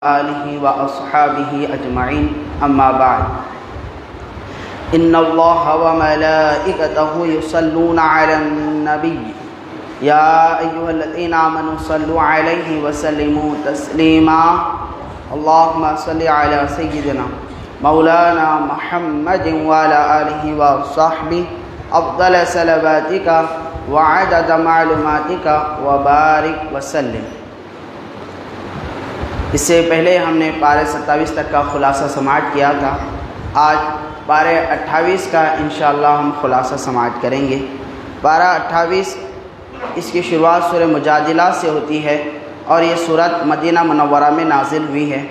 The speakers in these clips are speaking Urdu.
آلہ واصحابہ اجمعین اما بعد ان اللہ وملائکتہ یصلون علی النبی یا ایھا الذین آمنوا صلوا علیہ وسلموا تسلیما اللہم صل علی سیدنا مولانا محمد وعلی آلہ وصحبہ افضل صلواتک وعدد معلوماتک وبارک وسلم۔ اس سے پہلے ہم نے پارے 27 تک کا خلاصہ سماعت کیا تھا۔ آج پارے 28 کا انشاءاللہ ہم خلاصہ سماعت کریں گے۔ پارہ 28 اس کی شروعات سورہ مجادلہ سے ہوتی ہے اور یہ سورت مدینہ منورہ میں نازل ہوئی ہے۔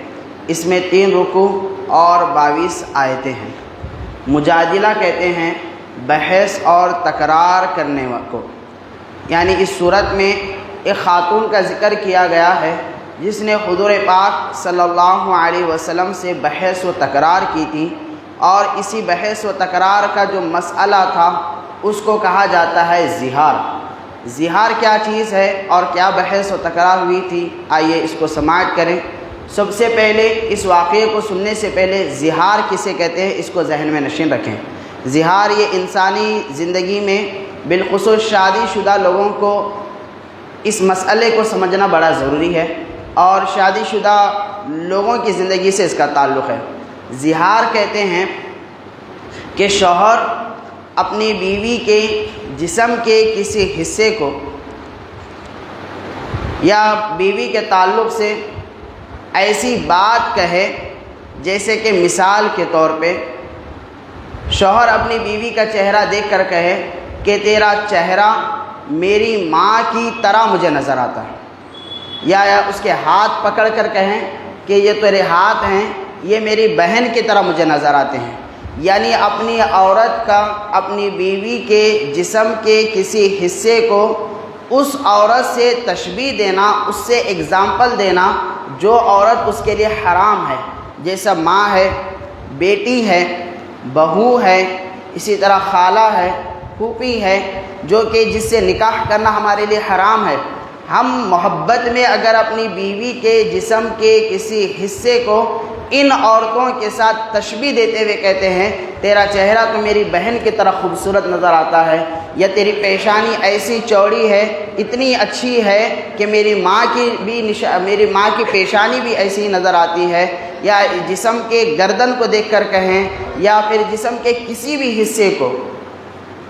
اس میں 3 رکوع اور 22 آیتیں ہیں۔ مجادلہ کہتے ہیں بحث اور تکرار کرنے کو، یعنی اس سورت میں ایک خاتون کا ذکر کیا گیا ہے جس نے حضور پاک صلی اللہ علیہ وسلم سے بحث و تکرار کی تھی، اور اسی بحث و تکرار کا جو مسئلہ تھا اس کو کہا جاتا ہے زہار۔ زہار کیا چیز ہے اور کیا بحث و تکرار ہوئی تھی، آئیے اس کو سماعت کریں۔ سب سے پہلے اس واقعے کو سننے سے پہلے زہار کسے کہتے ہیں اس کو ذہن میں نشین رکھیں۔ زہار یہ انسانی زندگی میں بالخصوص شادی شدہ لوگوں کو اس مسئلے کو سمجھنا بڑا ضروری ہے، اور شادی شدہ لوگوں کی زندگی سے اس کا تعلق ہے۔ زہار کہتے ہیں کہ شوہر اپنی بیوی کے جسم کے کسی حصے کو یا بیوی کے تعلق سے ایسی بات کہے، جیسے کہ مثال کے طور پہ شوہر اپنی بیوی کا چہرہ دیکھ کر کہے کہ تیرا چہرہ میری ماں کی طرح مجھے نظر آتا ہے، یا اس کے ہاتھ پکڑ کر کہیں کہ یہ تیرے ہاتھ ہیں، یہ میری بہن کی طرح مجھے نظر آتے ہیں۔ یعنی اپنی عورت کا اپنی بیوی کے جسم کے کسی حصے کو اس عورت سے تشبیہ دینا، اس سے اگزامپل دینا جو عورت اس کے لیے حرام ہے، جیسا ماں ہے، بیٹی ہے، بہو ہے، اسی طرح خالہ ہے، پھوپھی ہے، جو کہ جس سے نکاح کرنا ہمارے لیے حرام ہے۔ ہم محبت میں اگر اپنی بیوی کے جسم کے کسی حصے کو ان عورتوں کے ساتھ تشبیہ دیتے ہوئے کہتے ہیں تیرا چہرہ تو میری بہن کی طرح خوبصورت نظر آتا ہے، یا تیری پیشانی ایسی چوڑی ہے، اتنی اچھی ہے کہ میری ماں کی پیشانی بھی ایسی نظر آتی ہے، یا جسم کے گردن کو دیکھ کر کہیں، یا پھر جسم کے کسی بھی حصے کو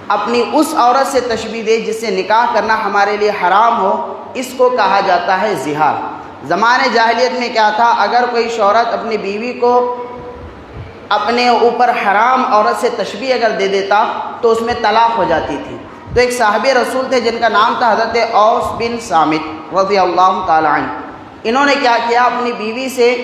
اپنی اس عورت سے تشبیہ دے جس سے نکاح کرنا ہمارے لیے حرام ہو، اس کو کہا جاتا ہے زہار۔ زمانے جاہلیت میں کیا تھا، اگر کوئی شوہر اپنی بیوی کو اپنے اوپر حرام عورت سے تشبیہ اگر دے دیتا تو اس میں طلاق ہو جاتی تھی۔ تو ایک صحابی رسول تھے جن کا نام تھا حضرت اوس بن صامت رضی اللہ تعالی عنہ۔ انہوں نے کیا کیا، اپنی بیوی سے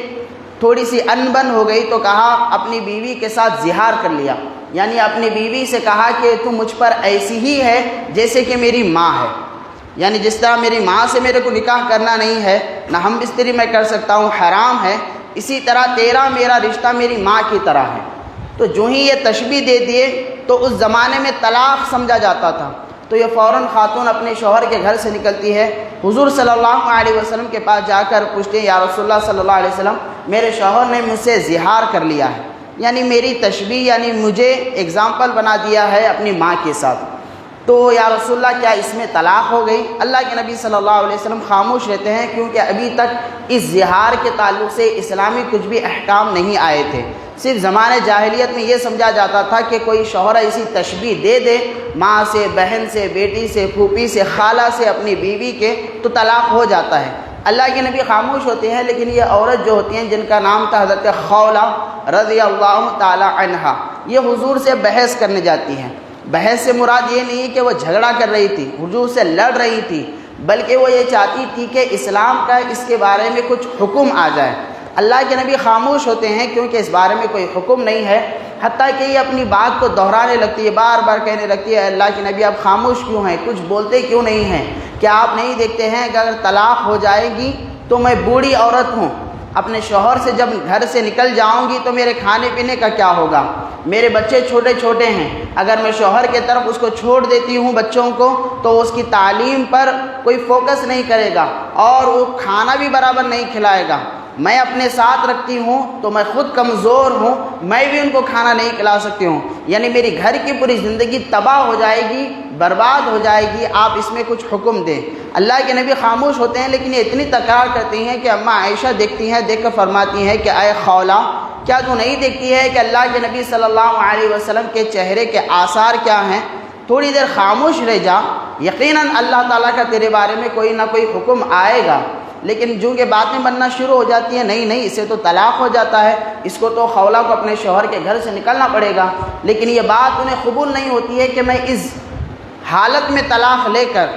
تھوڑی سی انبن ہو گئی تو کہا اپنی بیوی کے ساتھ زہار کر لیا، یعنی اپنی بیوی سے کہا کہ تو مجھ پر ایسی ہی ہے جیسے کہ میری ماں ہے، یعنی جس طرح میری ماں سے میرے کو نکاح کرنا نہیں ہے، نہ ہم بستری میں کر سکتا ہوں، حرام ہے، اسی طرح تیرا میرا رشتہ میری ماں کی طرح ہے۔ تو جو ہی یہ تشبیہ دے دیے تو اس زمانے میں طلاق سمجھا جاتا تھا، تو یہ فوراً خاتون اپنے شوہر کے گھر سے نکلتی ہے، حضور صلی اللہ علیہ وسلم کے پاس جا کر پوچھتے ہیں یا رسول اللہ صلی اللہ علیہ وسلم میرے شوہر نے مجھ سے زہار کر لیا ہے، یعنی میری تشبیہ، یعنی مجھے اگزامپل بنا دیا ہے اپنی ماں کے ساتھ، تو یا رسول اللہ کیا اس میں طلاق ہو گئی؟ اللہ کے نبی صلی اللہ علیہ وسلم خاموش رہتے ہیں، کیونکہ ابھی تک اس زہار کے تعلق سے اسلامی کچھ بھی احکام نہیں آئے تھے۔ صرف زمانے جاہلیت میں یہ سمجھا جاتا تھا کہ کوئی شوہر ایسی تشبیہ دے دے ماں سے، بہن سے، بیٹی سے، پھوپھی سے، خالہ سے اپنی بیوی کے، تو طلاق ہو جاتا ہے۔ اللہ کے نبی خاموش ہوتے ہیں، لیکن یہ عورت جو ہوتی ہیں جن کا نام تھا حضرت خولہ رضی اللہ تعالی عنہا، یہ حضور سے بحث کرنے جاتی ہیں۔ بحث سے مراد یہ نہیں کہ وہ جھگڑا کر رہی تھی، حضور سے لڑ رہی تھی، بلکہ وہ یہ چاہتی تھی کہ اسلام کا اس کے بارے میں کچھ حکم آ جائے۔ اللہ کے نبی خاموش ہوتے ہیں کیونکہ اس بارے میں کوئی حکم نہیں ہے، حتیٰ کہ یہ اپنی بات کو دہرانے لگتی ہے، بار بار کہنے لگتی ہے اللہ کے نبی آپ خاموش کیوں ہیں، کچھ بولتے کیوں نہیں ہیں؟ کیا آپ نہیں دیکھتے ہیں کہ اگر طلاق ہو جائے گی تو میں بوڑھی عورت ہوں، اپنے شوہر سے جب گھر سے نکل جاؤں گی تو میرے کھانے پینے کا کیا ہوگا؟ میرے بچے چھوٹے چھوٹے ہیں، اگر میں شوہر کے طرف اس کو چھوڑ دیتی ہوں بچوں کو تو اس کی تعلیم پر کوئی فوکس نہیں کرے گا اور وہ کھانا بھی برابر نہیں کھلائے گا۔ میں اپنے ساتھ رکھتی ہوں تو میں خود کمزور ہوں، میں بھی ان کو کھانا نہیں کھلا سکتی ہوں، یعنی میری گھر کی پوری زندگی تباہ ہو جائے گی، برباد ہو جائے گی، آپ اس میں کچھ حکم دیں۔ اللہ کے نبی خاموش ہوتے ہیں، لیکن یہ اتنی تکرار کرتی ہیں کہ اماں عائشہ دیکھتی ہیں، دیکھ کر فرماتی ہیں کہ اے خولہ، کیا تو نہیں دیکھتی ہے کہ اللہ کے نبی صلی اللہ علیہ وسلم کے چہرے کے آثار کیا ہیں؟ تھوڑی دیر خاموش رہ جا، یقیناً اللہ تعالیٰ کا تیرے بارے میں کوئی نہ کوئی حکم آئے گا۔ لیکن جو کہ باتیں بننا شروع ہو جاتی ہیں، نہیں اسے تو طلاق ہو جاتا ہے، اس کو تو خولہ کو اپنے شوہر کے گھر سے نکلنا پڑے گا، لیکن یہ بات انہیں قبول نہیں ہوتی ہے کہ میں اس حالت میں طلاق لے کر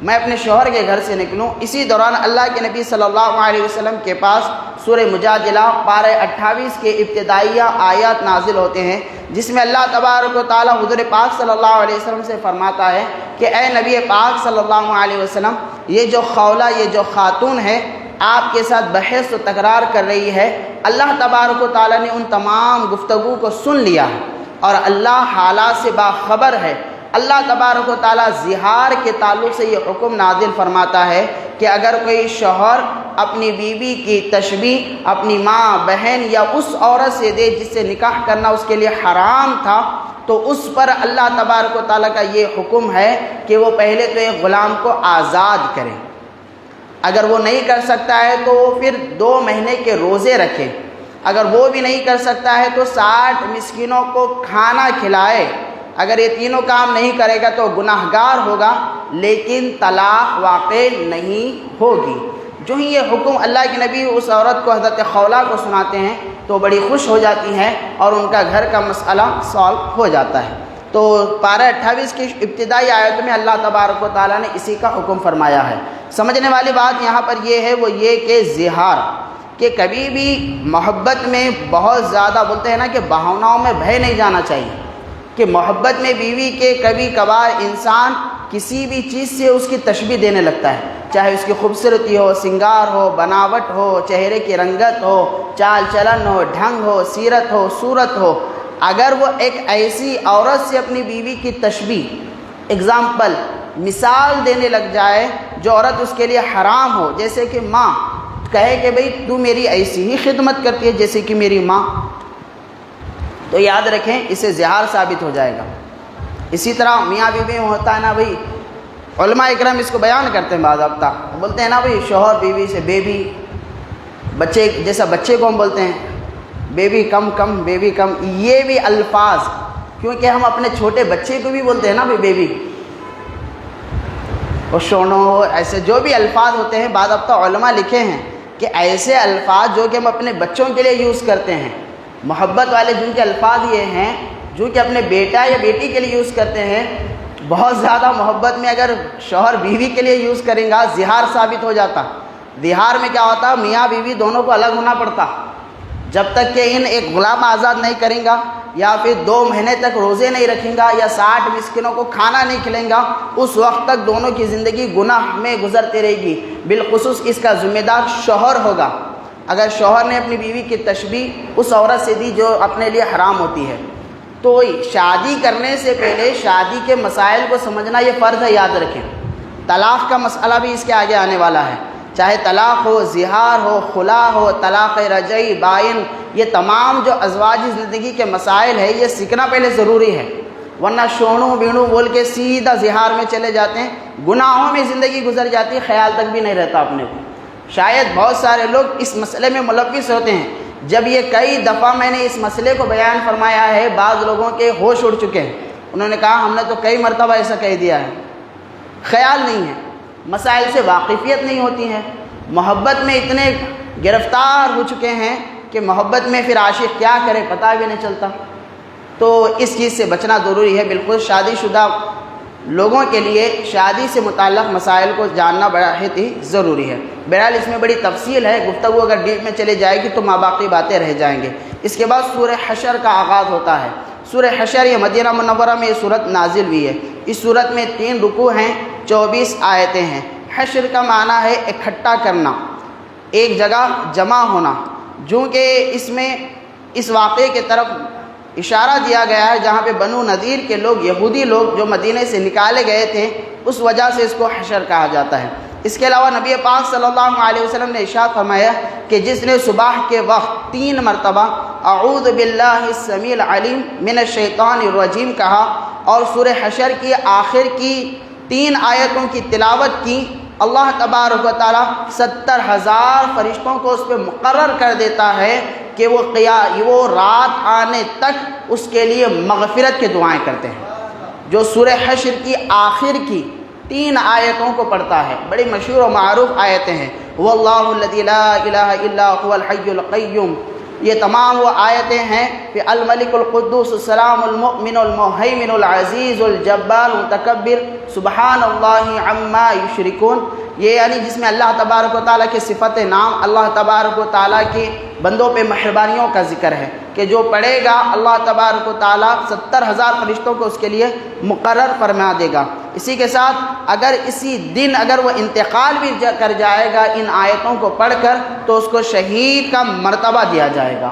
میں اپنے شوہر کے گھر سے نکلوں۔ اسی دوران اللہ کے نبی صلی اللہ علیہ وسلم کے پاس سورہ مجادلہ پارہ 28 کے ابتدائیہ آیات نازل ہوتے ہیں، جس میں اللہ تبارک و تعالی حضور پاک صلی اللہ علیہ وسلم سے فرماتا ہے کہ اے نبی پاک صلی اللہ علیہ وسلم، یہ جو خولہ، یہ جو خاتون ہے، آپ کے ساتھ بحث و تکرار کر رہی ہے، اللہ تبارک و تعالی نے ان تمام گفتگو کو سن لیا ہے اور اللہ حالات سے باخبر ہے۔ اللہ تبارک و تعالیٰ زہار کے تعلق سے یہ حکم نازل فرماتا ہے کہ اگر کوئی شوہر اپنی بیوی کی تشبیہ اپنی ماں، بہن یا اس عورت سے دے جس سے نکاح کرنا اس کے لیے حرام تھا، تو اس پر اللہ تبارک و تعالیٰ کا یہ حکم ہے کہ وہ پہلے تو ایک غلام کو آزاد کرے، اگر وہ نہیں کر سکتا ہے تو پھر 2 مہینے کے روزے رکھے، اگر وہ بھی نہیں کر سکتا ہے تو 60 مسکینوں کو کھانا کھلائے، اگر یہ تینوں کام نہیں کرے گا تو گناہگار ہوگا، لیکن طلاق واقع نہیں ہوگی۔ جو ہی یہ حکم اللہ کے نبی اس عورت کو، حضرت خولہ کو سناتے ہیں تو بڑی خوش ہو جاتی ہیں اور ان کا گھر کا مسئلہ سالو ہو جاتا ہے۔ تو پارہ 28 کی ابتدائی آیت میں اللہ تبارک و تعالیٰ نے اسی کا حکم فرمایا ہے۔ سمجھنے والی بات یہاں پر یہ ہے، وہ یہ کہ زہار، کہ کبھی بھی محبت میں بہت زیادہ بولتے ہیں نا کہ بہاناؤں میں بہہ نہیں جانا چاہیے، کہ محبت میں بیوی کے کبھی کبھار انسان کسی بھی چیز سے اس کی تشبیہ دینے لگتا ہے، چاہے اس کی خوبصورتی ہو، سنگار ہو، بناوٹ ہو، چہرے کی رنگت ہو، چال چلن ہو، ڈھنگ ہو، سیرت ہو، صورت ہو۔ اگر وہ ایک ایسی عورت سے اپنی بیوی کی تشبیہ، اگزامپل، مثال دینے لگ جائے جو عورت اس کے لیے حرام ہو، جیسے کہ ماں، کہے کہ بھئی تو میری ایسی ہی خدمت کرتی ہے جیسے کہ میری ماں، تو یاد رکھیں اسے زہار ثابت ہو جائے گا۔ اسی طرح میاں بیوی میں ہوتا ہے نا بھئی، علماء اکرام اس کو بیان کرتے ہیں باضابطہ، بولتے ہیں نا بھئی شوہر بیوی سے بیبی، بچے جیسا بچے کو ہم بولتے ہیں بیبی کم کم، بیبی کم، یہ بھی الفاظ، کیونکہ ہم اپنے چھوٹے بچے کو بھی بولتے ہیں نا بھئی بیبی، اور شونو، ایسے جو بھی الفاظ ہوتے ہیں باضابطہ علماء لکھے ہیں کہ ایسے الفاظ جو کہ ہم اپنے بچوں کے لیے یوز کرتے ہیں، محبت والے جن کے الفاظ یہ ہیں جو کہ اپنے بیٹا یا بیٹی کے لیے یوز کرتے ہیں، بہت زیادہ محبت میں اگر شوہر بیوی کے لیے یوز کریں گا زہار ثابت ہو جاتا۔ زہار میں کیا ہوتا، میاں بیوی دونوں کو الگ ہونا پڑتا، جب تک کہ ایک غلام آزاد نہیں کریں گا، یا پھر 2 مہینے تک روزے نہیں رکھیں گا، یا 60 مسکینوں کو کھانا نہیں کھلائیں گا، اس وقت تک دونوں کی زندگی گناہ میں گزرتی رہے گی۔ بالخصوص اس کا ذمہ دار شوہر ہوگا، اگر شوہر نے اپنی بیوی کی تشبیہ اس عورت سے دی جو اپنے لیے حرام ہوتی ہے، تو شادی کرنے سے پہلے شادی کے مسائل کو سمجھنا یہ فرض ہے، یاد رکھیں۔ طلاق کا مسئلہ بھی اس کے آگے آنے والا ہے، چاہے طلاق ہو، زہار ہو، خلا ہو، طلاق رجعی، بائن، یہ تمام جو ازواجی زندگی کے مسائل ہے یہ سیکھنا پہلے ضروری ہے، ورنہ شونو بینو بول کے سیدھا زہار میں چلے جاتے ہیں، گناہوں میں زندگی گزر جاتی ہے، خیال تک بھی نہیں رہتا اپنے کو۔ شاید بہت سارے لوگ اس مسئلے میں ملوث ہوتے ہیں، جب یہ کئی دفعہ میں نے اس مسئلے کو بیان فرمایا ہے، بعض لوگوں کے ہوش اڑ چکے ہیں، انہوں نے کہا ہم نے تو کئی مرتبہ ایسا کہہ دیا ہے، خیال نہیں ہے، مسائل سے واقفیت نہیں ہوتی ہے، محبت میں اتنے گرفتار ہو چکے ہیں کہ محبت میں پھر عاشق کیا کرے پتہ بھی نہیں چلتا۔ تو اس چیز سے بچنا ضروری ہے، بالکل شادی شدہ لوگوں کے لیے شادی سے متعلق مسائل کو جاننا بہت ہی ضروری ہے۔ بہرحال اس میں بڑی تفصیل ہے، گفتگو اگر ڈیپ میں چلے جائے گی تو ماباقی باتیں رہ جائیں گے۔ اس کے بعد سورہ حشر کا آغاز ہوتا ہے۔ سورہ حشر یہ مدینہ منورہ میں یہ صورت نازل ہوئی ہے۔ اس صورت میں 3 رکوع ہیں، 24 آیتیں ہیں۔ حشر کا معنی ہے اکٹھا کرنا، ایک جگہ جمع ہونا، جو کہ اس میں اس واقعے کی طرف اشارہ دیا گیا ہے جہاں پہ بنو نذیر کے لوگ، یہودی لوگ جو مدینے سے نکالے گئے تھے، اس وجہ سے اس کو حشر کہا جاتا ہے۔ اس کے علاوہ نبی پاک صلی اللہ علیہ وسلم نے ارشاد فرمایا کہ جس نے صبح کے وقت 3 مرتبہ اعوذ باللہ السمیع العلیم من الشیطان الرجیم کہا اور سورہ حشر کی آخر کی 3 آیتوں کی تلاوت کی، اللہ تبارک و تعالیٰ 70,000 فرشتوں کو اس پہ مقرر کر دیتا ہے کہ وہ رات آنے تک اس کے لیے مغفرت کی دعائیں کرتے ہیں۔ جو سورہ حشر کی آخر کی 3 آیتوں کو پڑھتا ہے، بڑی مشہور و معروف آیتیں ہیں، واللہ الذی لا الہ الا هو الحی القیوم، یہ تمام وہ آیتیں ہیں کہ الملک القدوس السلام المؤمن المہیمن العزیز الجبار المتکبر سبحان اللہ عما یشرکون، یہ یعنی جس میں اللہ تبارک و تعالیٰ کے صفت نام، اللہ تبارک و تعالیٰ کی بندوں پہ مہربانیوں کا ذکر ہے کہ جو پڑھے گا اللہ تبارک و تعالیٰ 70,000 فرشتوں کو اس کے لیے مقرر فرما دے گا۔ اسی کے ساتھ اگر اسی دن اگر وہ انتقال بھی کر جائے گا ان آیتوں کو پڑھ کر تو اس کو شہید کا مرتبہ دیا جائے گا۔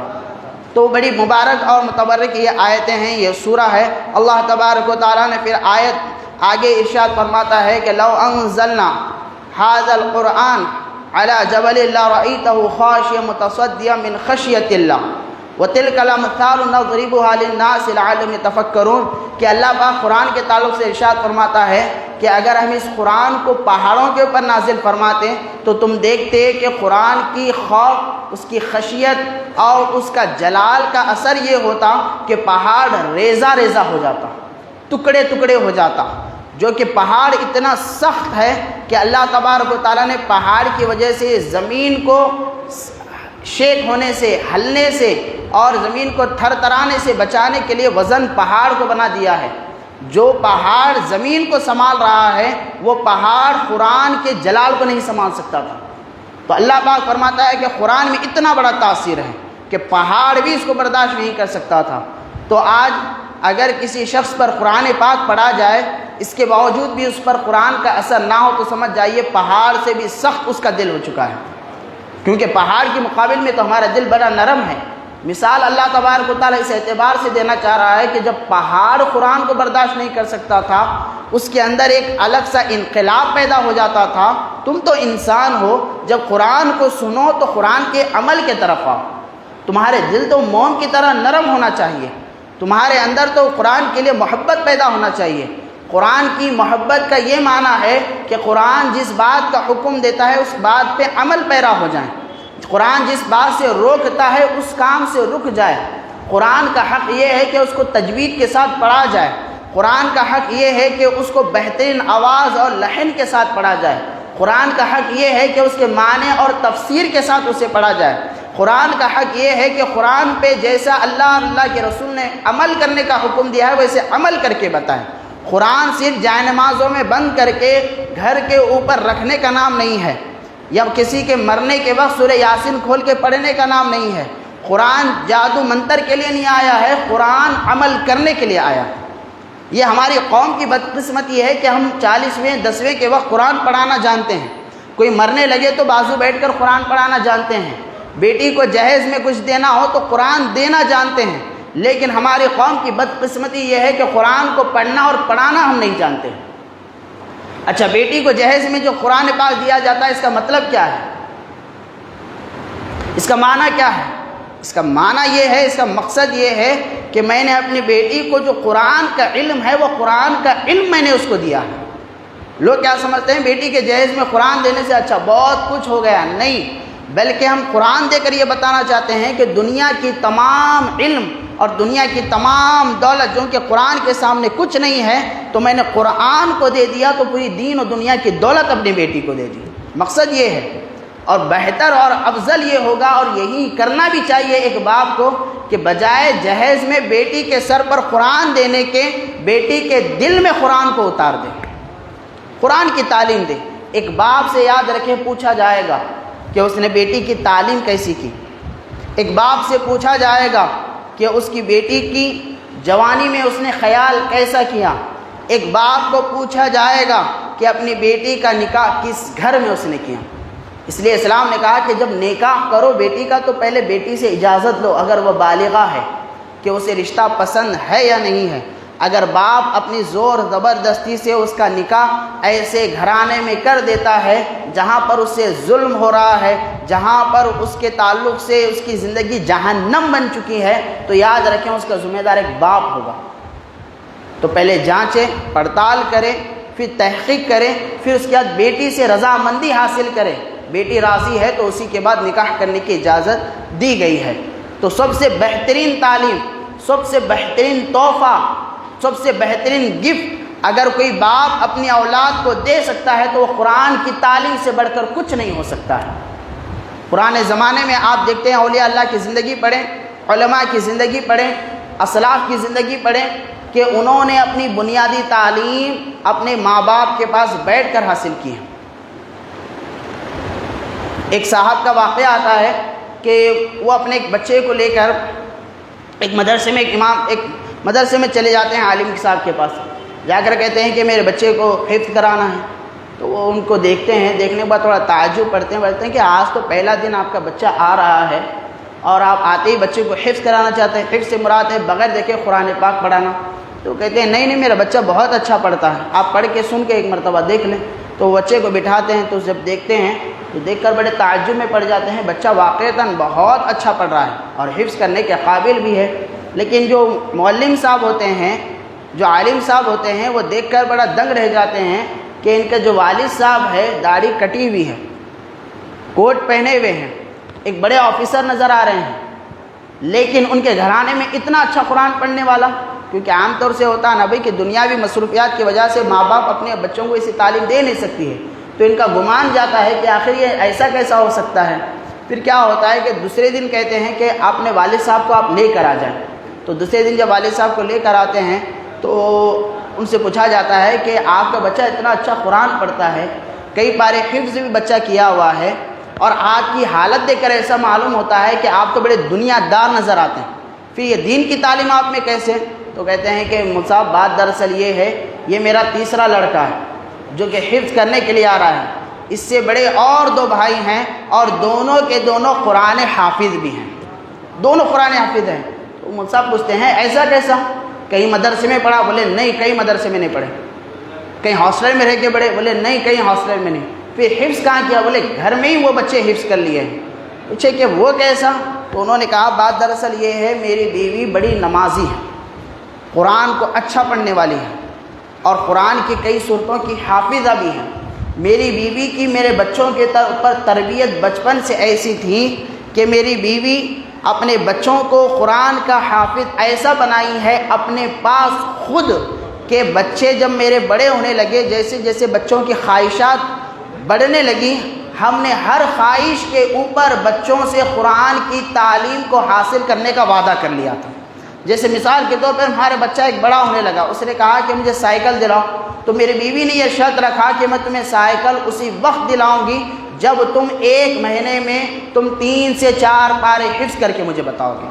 تو بڑی مبارک اور متبرک یہ آیتیں ہیں، یہ سورہ ہے۔ اللہ تبارک و تعالیٰ نے پھر آیت آگے ارشاد فرماتا ہے کہ لو انزلنا هذا القرآن على جبل لرأيته خاشعا متصدعا من خشية الله وتلك الأمثال نضربها للناس لعلهم يتفكرون، کہ اللہ پاک قرآن کے تعلق سے ارشاد فرماتا ہے کہ اگر ہم اس قرآن کو پہاڑوں کے اوپر نازل فرماتے تو تم دیکھتے کہ قرآن کی خوف، اس کی خشیت اور اس کا جلال کا اثر یہ ہوتا کہ پہاڑ ریزہ ریزہ ہو جاتا، ٹکڑے ٹکڑے ہو جاتا، جو کہ پہاڑ اتنا سخت ہے کہ اللہ تبارک و تعالیٰ نے پہاڑ کی وجہ سے زمین کو شیک ہونے سے، ہلنے سے اور زمین کو تھر تھرانے سے بچانے کے لیے وزن پہاڑ کو بنا دیا ہے۔ جو پہاڑ زمین کو سنبھال رہا ہے وہ پہاڑ قرآن کے جلال کو نہیں سنبھال سکتا تھا۔ تو اللہ پاک فرماتا ہے کہ قرآن میں اتنا بڑا تاثیر ہے کہ پہاڑ بھی اس کو برداشت نہیں کر سکتا تھا۔ تو آج اگر کسی شخص پر قرآن پاک پڑھا جائے، اس کے باوجود بھی اس پر قرآن کا اثر نہ ہو تو سمجھ جائیے پہاڑ سے بھی سخت اس کا دل ہو چکا ہے، کیونکہ پہاڑ کے مقابل میں تو ہمارا دل بڑا نرم ہے۔ مثال اللہ تبارک و تعالیٰ اس اعتبار سے دینا چاہ رہا ہے کہ جب پہاڑ قرآن کو برداشت نہیں کر سکتا تھا، اس کے اندر ایک الگ سا انقلاب پیدا ہو جاتا تھا۔ تم تو انسان ہو، جب قرآن کو سنو تو قرآن کے عمل کے طرف آؤ، تمہارے دل تو موم کی طرح نرم ہونا چاہیے، تمہارے اندر تو قرآن کے لیے محبت پیدا ہونا چاہیے۔ قرآن کی محبت کا یہ معنی ہے کہ قرآن جس بات کا حکم دیتا ہے اس بات پہ عمل پیرا ہو جائیں، قرآن جس بات سے روکتا ہے اس کام سے رک جائے۔ قرآن کا حق یہ ہے کہ اس کو تجوید کے ساتھ پڑھا جائے، قرآن کا حق یہ ہے کہ اس کو بہترین آواز اور لحن کے ساتھ پڑھا جائے، قرآن کا حق یہ ہے کہ اس کے معنی اور تفسیر کے ساتھ اسے پڑھا جائے۔ قرآن کا حق یہ ہے کہ قرآن پہ جیسا اللہ کے رسول نے عمل کرنے کا حکم دیا ہے ویسے عمل کر کے بتائیں۔ قرآن صرف جائے نمازوں میں بند کر کے گھر کے اوپر رکھنے کا نام نہیں ہے، یا کسی کے مرنے کے وقت سورہ یاسین کھول کے پڑھنے کا نام نہیں ہے۔ قرآن جادو منتر کے لیے نہیں آیا ہے، قرآن عمل کرنے کے لیے آیا۔ یہ ہماری قوم کی بدقسمتی ہے کہ ہم 40ویں 10ویں کے وقت قرآن پڑھانا جانتے ہیں، کوئی مرنے لگے تو بازو بیٹھ کر قرآن پڑھانا جانتے ہیں، بیٹی کو جہیز میں کچھ دینا ہو تو قرآن دینا جانتے ہیں، لیکن ہماری قوم کی بدقسمتی یہ ہے کہ قرآن کو پڑھنا اور پڑھانا ہم نہیں جانتے۔ اچھا، بیٹی کو جہیز میں جو قرآن پاک دیا جاتا ہے اس کا مطلب کیا ہے؟ اس کا معنی کیا ہے؟ اس کا معنی یہ ہے، اس کا مقصد یہ ہے کہ میں نے اپنی بیٹی کو جو قرآن کا علم ہے وہ قرآن کا علم میں نے اس کو دیا ہے۔ لوگ کیا سمجھتے ہیں بیٹی کے جہیز میں قرآن دینے سے اچھا بہت کچھ ہو گیا، نہیں، بلکہ ہم قرآن دے کر یہ بتانا چاہتے ہیں کہ دنیا کی تمام علم اور دنیا کی تمام دولت جو کہ قرآن کے سامنے کچھ نہیں ہے، تو میں نے قرآن کو دے دیا تو پوری دین اور دنیا کی دولت اپنی بیٹی کو دے دی۔ مقصد یہ ہے، اور بہتر اور افضل یہ ہوگا اور یہی کرنا بھی چاہیے ایک باپ کو کہ بجائے جہیز میں بیٹی کے سر پر قرآن دینے کے، بیٹی کے دل میں قرآن کو اتار دے، قرآن کی تعلیم دے۔ ایک باپ سے یاد رکھے پوچھا جائے گا کہ اس نے بیٹی کی تعلیم کیسی کی، ایک باپ سے پوچھا جائے گا کہ اس کی بیٹی کی جوانی میں اس نے خیال کیسا کیا، ایک باپ کو پوچھا جائے گا کہ اپنی بیٹی کا نکاح کس گھر میں اس نے کیا۔ اس لیے اسلام نے کہا کہ جب نکاح کرو بیٹی کا تو پہلے بیٹی سے اجازت لو، اگر وہ بالغہ ہے، کہ اسے رشتہ پسند ہے یا نہیں ہے۔ اگر باپ اپنی زور زبردستی سے اس کا نکاح ایسے گھرانے میں کر دیتا ہے جہاں پر اس سے ظلم ہو رہا ہے، جہاں پر اس کے تعلق سے اس کی زندگی جہنم بن چکی ہے، تو یاد رکھیں اس کا ذمہ دار ایک باپ ہوگا۔ تو پہلے جانچیں، پڑتال کریں، پھر تحقیق کریں، پھر اس کے بعد بیٹی سے رضامندی حاصل کریں۔ بیٹی راضی ہے تو اسی کے بعد نکاح کرنے کی اجازت دی گئی ہے۔ تو سب سے بہترین تعلیم، سب سے بہترین تحفہ، سب سے بہترین گفٹ اگر کوئی باپ اپنی اولاد کو دے سکتا ہے تو وہ قرآن کی تعلیم سے بڑھ کر کچھ نہیں ہو سکتا ہے۔ پرانے زمانے میں آپ دیکھتے ہیں اولیاء اللہ کی زندگی پڑھیں، علماء کی زندگی پڑھیں، اسلاف کی زندگی پڑھیں کہ انہوں نے اپنی بنیادی تعلیم اپنے ماں باپ کے پاس بیٹھ کر حاصل کی ہے۔ ایک صاحب کا واقعہ آتا ہے کہ وہ اپنے ایک بچے کو لے کر ایک مدرسے میں چلے جاتے ہیں عالم صاحب کے پاس، جا کر کہتے ہیں کہ میرے بچے کو حفظ کرانا ہے۔ تو وہ ان کو دیکھتے ہیں، دیکھنے کے بعد تھوڑا تعجب کرتے ہیں کہ آج تو پہلا دن آپ کا بچہ آ رہا ہے اور آپ آتے ہی بچے کو حفظ کرانا چاہتے ہیں۔ حفظ سے مراد ہے بغیر دیکھے قرآن پاک پڑھانا۔ تو کہتے ہیں نہیں میرا بچہ بہت اچھا پڑھتا ہے، آپ پڑھ کے سن کے ایک مرتبہ دیکھ لیں۔ تو بچے کو بٹھاتے ہیں، تو جب دیکھتے ہیں تو دیکھ کر بڑے تعجب میں پڑ جاتے ہیں، بچہ واقعتاً بہت اچھا پڑھ رہا ہے اور حفظ کرنے کے قابل بھی ہے۔ لیکن جو معلم صاحب ہوتے ہیں، جو عالم صاحب ہوتے ہیں، وہ دیکھ کر بڑا دنگ رہ جاتے ہیں کہ ان کا جو والد صاحب ہے داڑھی کٹی ہوئی ہے، کوٹ پہنے ہوئے ہیں، ایک بڑے آفیسر نظر آ رہے ہیں، لیکن ان کے گھرانے میں اتنا اچھا قرآن پڑھنے والا، کیونکہ عام طور سے ہوتا ہے نا بھائی کہ دنیاوی مصروفیات کی وجہ سے ماں باپ اپنے بچوں کو ایسی تعلیم دے نہیں سکتی ہے، تو ان کا گمان جاتا ہے کہ آخر یہ ایسا کیسا ہو سکتا ہے۔ پھر کیا ہوتا ہے کہ دوسرے دن کہتے ہیں کہ آپ نے والد صاحب کو آپ لے کر آ جائیں۔ تو دوسرے دن جب والد صاحب کو لے کر آتے ہیں تو ان سے پوچھا جاتا ہے کہ آپ کا بچہ اتنا اچھا قرآن پڑھتا ہے، کئی پارے حفظ بھی بچہ کیا ہوا ہے، اور آپ کی حالت دیکھ کر ایسا معلوم ہوتا ہے کہ آپ تو بڑے دنیا دار نظر آتے ہیں، پھر یہ دین کی تعلیم آپ میں کیسے؟ تو کہتے ہیں کہ مصعب بات دراصل یہ ہے، یہ میرا تیسرا لڑکا ہے جو کہ حفظ کرنے کے لیے آ رہا ہے، اس سے بڑے اور دو بھائی ہیں اور دونوں کے دونوں قرآن حافظ بھی ہیں، دونوں قرآن حافظ ہیں۔ تو مصعب پوچھتے ہیں ایسا کیسا؟ کہیں مدرسے میں پڑھا؟ بولے نہیں کہیں مدرسے میں نہیں پڑھے۔ کہیں ہاسٹل میں رہ کے پڑھے؟ بولے نہیں کہیں ہاسٹل میں نہیں۔ پھر حفظ کہاں کیا؟ بولے گھر میں ہی وہ بچے حفظ کر لیے ہیں۔ پوچھے کہ وہ کیسا؟ تو انہوں نے کہا بات دراصل یہ ہے، میری بیوی بڑی نمازی ہے، قرآن کو اچھا پڑھنے والی ہے اور قرآن کی کئی صورتوں کی حافظہ بھی ہے۔ میری بیوی کی میرے بچوں کے اوپر تربیت بچپن سے ایسی تھی کہ میری بیوی اپنے بچوں کو قرآن کا حافظ ایسا بنائی ہے اپنے پاس خود کہ بچے جب میرے بڑے ہونے لگے، جیسے جیسے بچوں کی خواہشات بڑھنے لگی، ہم نے ہر خواہش کے اوپر بچوں سے قرآن کی تعلیم کو حاصل کرنے کا وعدہ کر لیا تھا۔ جیسے مثال کے طور پر ہمارے بچہ ایک بڑا ہونے لگا، اس نے کہا کہ مجھے سائیکل دلاؤ، تو میری بیوی نے یہ شرط رکھا کہ میں تمہیں سائیکل اسی وقت دلاؤں گی جب تم 1 مہینے میں 3 سے 4 پارے حفظ کر کے مجھے بتاؤ گے۔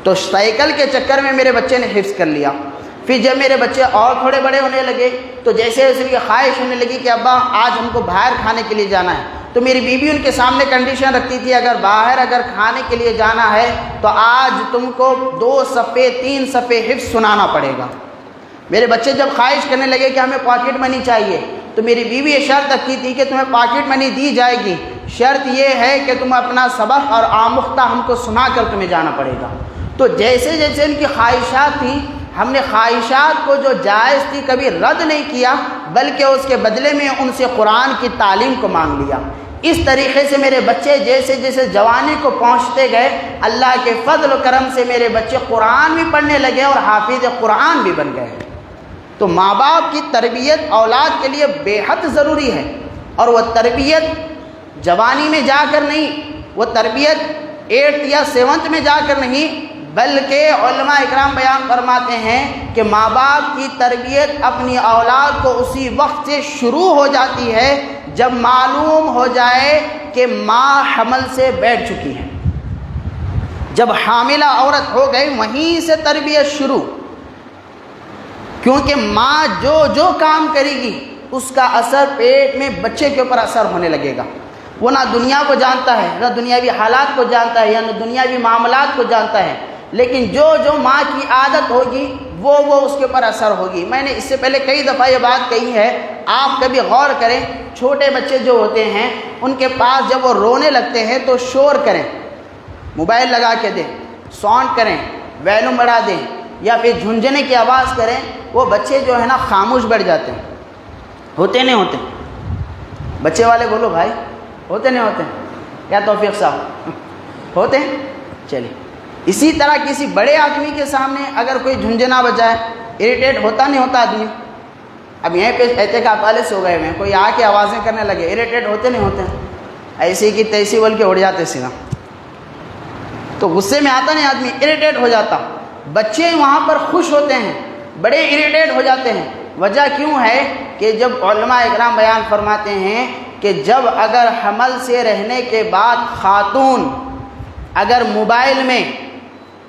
تو سائیکل کے چکر میں میرے بچے نے حفظ کر لیا۔ پھر جب میرے بچے اور تھوڑے بڑے ہونے لگے تو جیسے اس کی خواہش ہونے لگی کہ ابا آج ہم کو باہر کھانے کے لیے جانا ہے، تو میری بیوی ان کے سامنے کنڈیشن رکھتی تھی اگر کھانے کے لیے جانا ہے تو آج تم کو 2 صفحے 3 صفحے حفظ سنانا پڑے گا۔ میرے بچے جب خواہش کرنے لگے کہ ہمیں پاکٹ منی چاہیے تو میری بیوی یہ شرط رکھتی تھی کہ تمہیں پاکٹ منی دی جائے گی، شرط یہ ہے کہ تم اپنا سبق اور آموختہ ہم کو سنا کر تمہیں جانا پڑے گا۔ تو جیسے جیسے ان کی خواہشات تھیں، ہم نے خواہشات کو جو جائز تھی کبھی رد نہیں کیا، بلکہ اس کے بدلے میں ان سے قرآن کی تعلیم کو مانگ لیا۔ اس طریقے سے میرے بچے جیسے جیسے جوانی کو پہنچتے گئے، اللہ کے فضل و کرم سے میرے بچے قرآن بھی پڑھنے لگے اور حافظ قرآن بھی بن گئے۔ تو ماں باپ کی تربیت اولاد کے لیے بے حد ضروری ہے، اور وہ تربیت جوانی میں جا کر نہیں، وہ تربیت 8th یا 7th میں جا کر نہیں، بلکہ علماء اکرام بیان فرماتے ہیں کہ ماں باپ کی تربیت اپنی اولاد کو اسی وقت سے شروع ہو جاتی ہے جب معلوم ہو جائے کہ ماں حمل سے بیٹھ چکی ہے۔ جب حاملہ عورت ہو گئی وہیں سے تربیت شروع، کیونکہ ماں جو کام کرے گی اس کا اثر پیٹ میں بچے کے اوپر اثر ہونے لگے گا۔ وہ نہ دنیا کو جانتا ہے، نہ دنیاوی حالات کو جانتا ہے، یا نہ دنیاوی معاملات کو جانتا ہے، لیکن جو ماں کی عادت ہوگی وہ اس کے اوپر اثر ہوگی۔ میں نے اس سے پہلے کئی دفعہ یہ بات کہی ہے، آپ کبھی غور کریں، چھوٹے بچے جو ہوتے ہیں ان کے پاس جب وہ رونے لگتے ہیں تو شور کریں، موبائل لگا کے دیں، ساؤنڈ کریں، ویلیوم بڑھا دیں یا پھر جھنجھنے کی آواز کریں، وہ بچے جو ہے نا خاموش بیٹھ جاتے ہیں۔ ہوتے نہیں ہوتے؟ بچے والے بولو بھائی، ہوتے نہیں ہوتے؟ کیا توفیق صاحب ہوتے ہیں؟ چلیے، اسی طرح کسی بڑے آدمی کے سامنے اگر کوئی جھنجھنا بجائے، اریٹیٹ ہوتا نہیں ہوتا آدمی؟ اب یہیں پہ اعتکاف والے سے ہو گئے ہیں، کوئی آ کے آوازیں کرنے لگے، اریٹیٹ ہوتے نہیں ہوتے؟ ایسی کی تیسی بول کے اڑ جاتے سیدھا، تو غصے میں آتا نہیں آدمی، اریٹیٹ ہو جاتا۔ بچے وہاں پر خوش ہوتے ہیں، بڑے اریٹیٹ ہو جاتے ہیں۔ وجہ کیوں ہے کہ جب علماء اکرام بیان فرماتے ہیں کہ جب اگر حمل سے رہنے کے بعد خاتون اگر موبائل میں،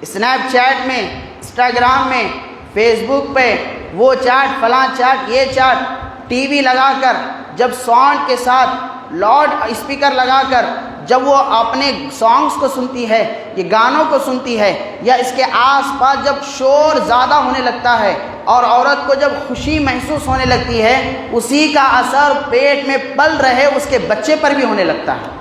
اسنیپ چیٹ میں، انسٹاگرام میں، فیس بک پہ وہ چاٹ، فلاں چاٹ، یہ چاٹ، ٹی وی لگا کر جب ساؤنڈ کے ساتھ لاؤڈ اسپیکر لگا کر جب وہ اپنے سانگز کو سنتی ہے، یہ گانوں کو سنتی ہے، یا اس کے آس پاس جب شور زیادہ ہونے لگتا ہے اور عورت کو جب خوشی محسوس ہونے لگتی ہے، اسی کا اثر پیٹ میں پل رہے اس کے بچے پر بھی ہونے لگتا ہے۔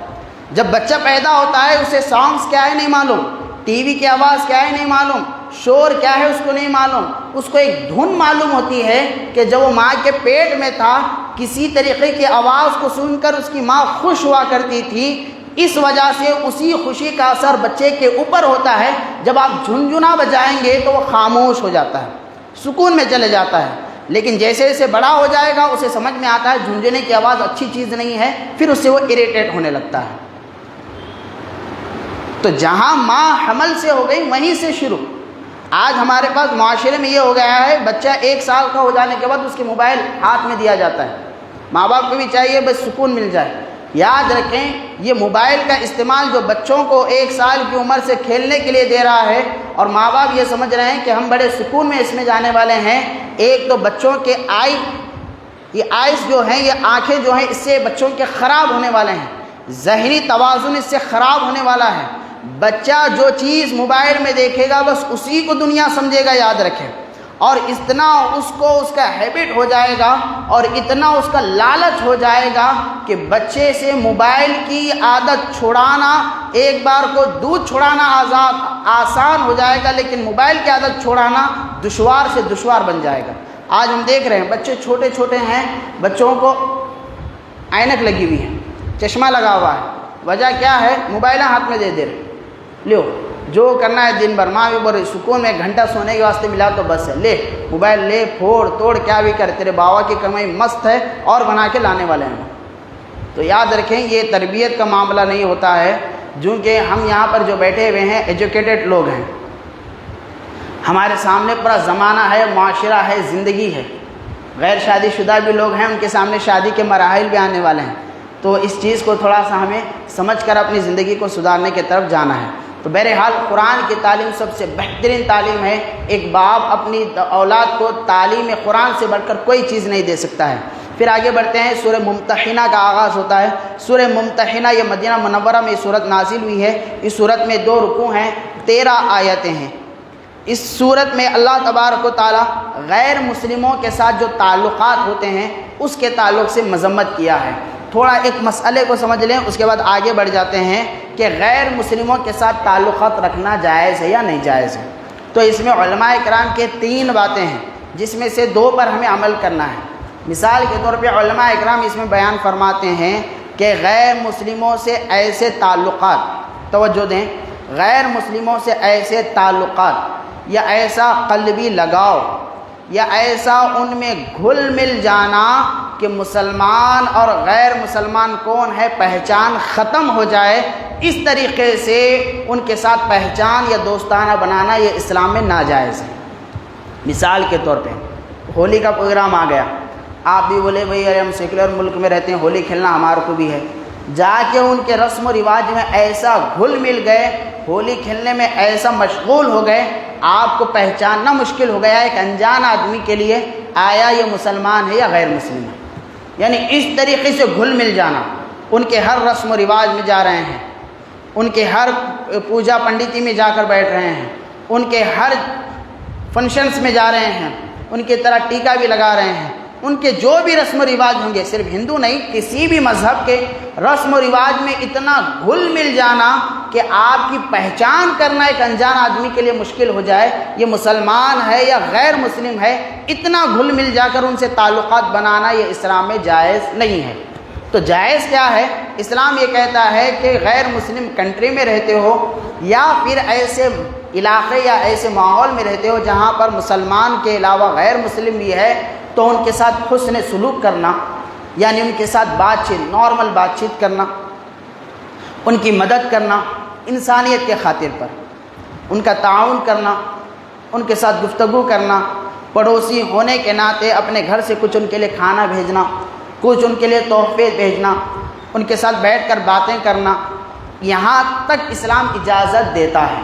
جب بچہ پیدا ہوتا ہے اسے سانگز کیا ہے نہیں معلوم، ٹی وی کی آواز کیا ہے نہیں معلوم، شور کیا ہے اس کو نہیں معلوم، اس کو ایک دھن معلوم ہوتی ہے کہ جب وہ ماں کے پیٹ میں تھا کسی طریقے کی آواز کو سن کر اس کی ماں خوش ہوا کرتی تھی، اس وجہ سے اسی خوشی کا اثر بچے کے اوپر ہوتا ہے۔ جب آپ جھنجھنا بجائیں گے تو وہ خاموش ہو جاتا ہے، سکون میں چلے جاتا ہے، لیکن جیسے جیسے بڑا ہو جائے گا اسے سمجھ میں آتا ہے جھنجھنے کی آواز اچھی چیز نہیں ہے، پھر اس سے وہ اریٹیٹ ہونے لگتا ہے۔ تو جہاں ماں حمل سے ہو گئی وہیں سے شروع۔ آج ہمارے پاس معاشرے میں یہ ہو گیا ہے، بچہ 1 سال کا ہو جانے کے بعد اس کے موبائل ہاتھ میں دیا جاتا ہے۔ ماں باپ کو بھی چاہیے بس سکون مل جائے۔ یاد رکھیں یہ موبائل کا استعمال جو بچوں کو 1 سال کی عمر سے کھیلنے کے لیے دے رہا ہے، اور ماں باپ یہ سمجھ رہے ہیں کہ ہم بڑے سکون میں اس میں جانے والے ہیں، ایک تو بچوں کے یہ آئیز جو ہیں، یہ آنکھیں جو ہیں، اس سے بچوں کے خراب ہونے والے ہیں، ذہنی توازن اس سے خراب ہونے والا ہے۔ بچہ جو چیز موبائل میں دیکھے گا بس اسی کو دنیا سمجھے گا، یاد رکھیں، اور اتنا اس کو اس کا ہیبٹ ہو جائے گا اور اتنا اس کا لالچ ہو جائے گا کہ بچے سے موبائل کی عادت چھڑانا، ایک بار کو دودھ چھڑانا آسان ہو جائے گا، لیکن موبائل کی عادت چھڑانا دشوار سے دشوار بن جائے گا۔ آج ہم دیکھ رہے ہیں بچے چھوٹے چھوٹے ہیں، بچوں کو عینک لگی ہوئی ہے، چشمہ لگا ہوا ہے، وجہ کیا ہے؟ موبائل ہاتھ میں دے دے رہے، لو جو کرنا ہے دن بھر، ماں بھی بولے سکون میں 1 گھنٹہ سونے کے واسطے ملا تو بس ہے، لے موبائل لے، پھوڑ توڑ کیا بھی کر، تیرے باوا کی کمائی مست ہے اور بنا کے لانے والے ہیں۔ تو یاد رکھیں یہ تربیت کا معاملہ نہیں ہوتا ہے، چونکہ ہم یہاں پر جو بیٹھے ہوئے ہیں ایجوکیٹڈ لوگ ہیں، ہمارے سامنے پورا زمانہ ہے، معاشرہ ہے، زندگی ہے، غیر شادی شدہ بھی لوگ ہیں، ان کے سامنے شادی کے مراحل بھی آنے والے ہیں، تو اس چیز کو تھوڑا سا ہمیں سمجھ کر اپنی زندگی کو سدھارنے کی طرف جانا ہے۔ تو بہرحال قرآن کی تعلیم سب سے بہترین تعلیم ہے، ایک باپ اپنی اولاد کو تعلیم قرآن سے بڑھ کر کوئی چیز نہیں دے سکتا ہے۔ پھر آگے بڑھتے ہیں، سورہ ممتحنہ کا آغاز ہوتا ہے۔ سورہ ممتحنہ یہ مدینہ منورہ میں یہ صورت نازل ہوئی ہے، اس صورت میں 2 رکوع ہیں، 13 آیتیں ہیں۔ اس صورت میں اللہ تبارک و تعالیٰ غیر مسلموں کے ساتھ جو تعلقات ہوتے ہیں اس کے تعلق سے مذمت کیا ہے۔ تھوڑا ایک مسئلے کو سمجھ لیں، اس کے بعد آگے بڑھ جاتے ہیں کہ غیر مسلموں کے ساتھ تعلقات رکھنا جائز ہے یا نہیں جائز ہے۔ تو اس میں علماء کرام کے 3 باتیں ہیں، جس میں سے 2 پر ہمیں عمل کرنا ہے۔ مثال کے طور پہ علماء کرام اس میں بیان فرماتے ہیں کہ غیر مسلموں سے ایسے تعلقات، توجہ دیں، غیر مسلموں سے ایسے تعلقات یا ایسا قلبی لگاؤ یا ایسا ان میں گھل مل جانا کہ مسلمان اور غیر مسلمان کون ہے پہچان ختم ہو جائے، اس طریقے سے ان کے ساتھ پہچان یا دوستانہ بنانا یہ اسلام میں ناجائز ہے۔ مثال کے طور پہ ہولی کا پروگرام آ گیا، آپ بھی بولے بھئی ارے ہم سیکولر ملک میں رہتے ہیں، ہولی کھیلنا ہمارے کو بھی ہے، جا کے ان کے رسم و رواج میں ایسا گھل مل گئے، ہولی کھیلنے میں ایسا مشغول ہو گئے، آپ کو پہچاننا مشکل ہو گیا ایک انجان آدمی کے لیے، آیا یہ مسلمان ہے یا غیر مسلم ہے۔ یعنی اس طریقے سے گھل مل جانا، ان کے ہر رسم و رواج میں جا رہے ہیں، ان کے ہر پوجا پنڈتی میں جا کر بیٹھ رہے ہیں، ان کے ہر فنکشنز میں جا رہے ہیں، ان کی طرح ٹیکا بھی لگا رہے ہیں، ان کے جو بھی رسم و رواج ہوں گے، صرف ہندو نہیں کسی بھی مذہب کے رسم و رواج میں اتنا گھل مل جانا کہ آپ کی پہچان کرنا ایک انجان آدمی کے لیے مشکل ہو جائے، یہ مسلمان ہے یا غیر مسلم ہے، اتنا گھل مل جا کر ان سے تعلقات بنانا یہ اسلام میں جائز نہیں ہے۔ تو جائز کیا ہے؟ اسلام یہ کہتا ہے کہ غیر مسلم کنٹری میں رہتے ہو یا پھر ایسے علاقے یا ایسے ماحول میں رہتے ہو جہاں پر مسلمان کے علاوہ غیر مسلم بھی ہے، تو ان کے ساتھ حسن سلوک کرنا، یعنی ان کے ساتھ بات چیت، نارمل بات چیت کرنا، ان کی مدد کرنا انسانیت کے خاطر پر، ان کا تعاون کرنا، ان کے ساتھ گفتگو کرنا، پڑوسی ہونے کے ناطے اپنے گھر سے کچھ ان کے لیے کھانا بھیجنا، کچھ ان کے لیے تحفے بھیجنا، ان کے ساتھ بیٹھ کر باتیں کرنا، یہاں تک اسلام اجازت دیتا ہے۔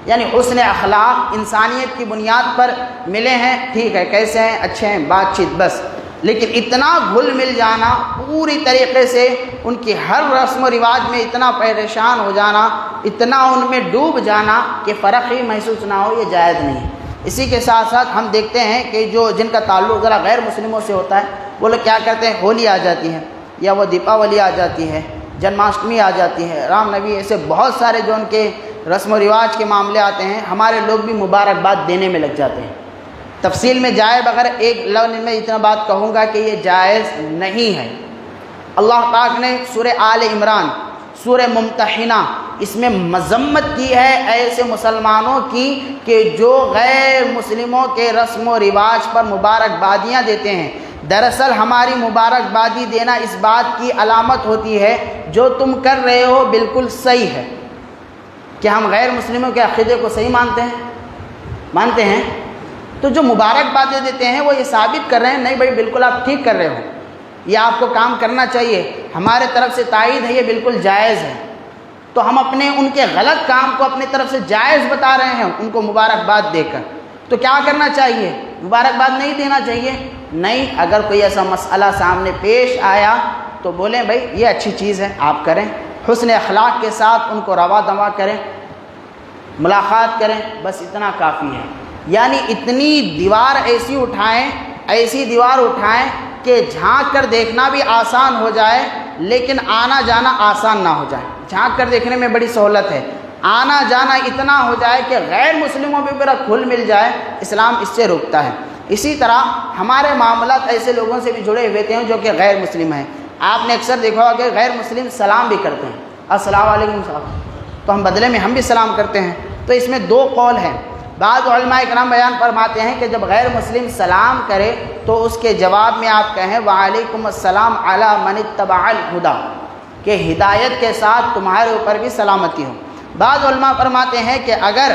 یعنی حسن اخلاق انسانیت کی بنیاد پر ملے ہیں، ٹھیک ہے، کیسے ہیں، اچھے ہیں، بات چیت بس، لیکن اتنا گھل مل جانا، پوری طریقے سے ان کی ہر رسم و رواج میں اتنا پریشان ہو جانا، اتنا ان میں ڈوب جانا کہ فرق ہی محسوس نہ ہو، یہ جائز نہیں ہے۔ اسی کے ساتھ ساتھ ہم دیکھتے ہیں کہ جن کا تعلق ذرا غیر مسلموں سے ہوتا ہے، وہ لوگ کیا کرتے ہیں، ہولی آ جاتی ہے یا وہ دیپاولی آ جاتی ہے، جنماشٹمی آ جاتی ہے، رام نومی، ایسے بہت سارے جو ان کے رسم و رواج کے معاملے آتے ہیں، ہمارے لوگ بھی مبارکباد دینے میں لگ جاتے ہیں۔ تفصیل میں جائے بغیر ایک لفظ میں اتنا بات کہوں گا کہ یہ جائز نہیں ہے۔ اللہ پاک نے سورہ آل عمران، سورہ ممتحنہ، اس میں مذمت کی ہے ایسے مسلمانوں کی کہ جو غیر مسلموں کے رسم و رواج پر مبارکبادیاں دیتے ہیں۔ دراصل ہماری مبارکبادی دینا اس بات کی علامت ہوتی ہے جو تم کر رہے ہو بالکل صحیح ہے۔ کہ ہم غیر مسلموں کے عقیدے کو صحیح مانتے ہیں، تو جو مبارکبادیں دیتے ہیں وہ یہ ثابت کر رہے ہیں نہیں بھائی بالکل آپ ٹھیک کر رہے ہو، یہ آپ کو کام کرنا چاہیے، ہمارے طرف سے تائید ہے، یہ بالکل جائز ہے۔ تو ہم اپنے ان کے غلط کام کو اپنی طرف سے جائز بتا رہے ہیں ان کو مبارکباد دے کر۔ تو کیا کرنا چاہیے؟ مبارکباد نہیں دینا چاہیے؟ نہیں، اگر کوئی ایسا مسئلہ سامنے پیش آیا تو بولیں بھائی یہ اچھی چیز ہے، آپ کریں، حسن اخلاق کے ساتھ ان کو روا دوا کریں، ملاقات کریں، بس اتنا کافی ہے۔ یعنی اتنی دیوار ایسی دیوار اٹھائیں کہ جھانک کر دیکھنا بھی آسان ہو جائے لیکن آنا جانا آسان نہ ہو جائے۔ جھانک کر دیکھنے میں بڑی سہولت ہے، آنا جانا اتنا ہو جائے کہ غیر مسلموں میں پورا کھل مل جائے، اسلام اس سے روکتا ہے۔ اسی طرح ہمارے معاملات ایسے لوگوں سے بھی جڑے ہوئے ہیں جو کہ غیر مسلم ہیں۔ آپ نے اکثر دیکھا ہوگا کہ غیر مسلم سلام بھی کرتے ہیں، السلام علیکم صاحب، تو ہم بدلے میں ہم بھی سلام کرتے ہیں۔ تو اس میں دو قول ہیں، بعض علماء کرام بیان فرماتے ہیں کہ جب غیر مسلم سلام کرے تو اس کے جواب میں آپ کہیں وعلیکم السلام علی من اتبع الہدی، کہ ہدایت کے ساتھ تمہارے اوپر بھی سلامتی ہو۔ بعض علماء فرماتے ہیں کہ اگر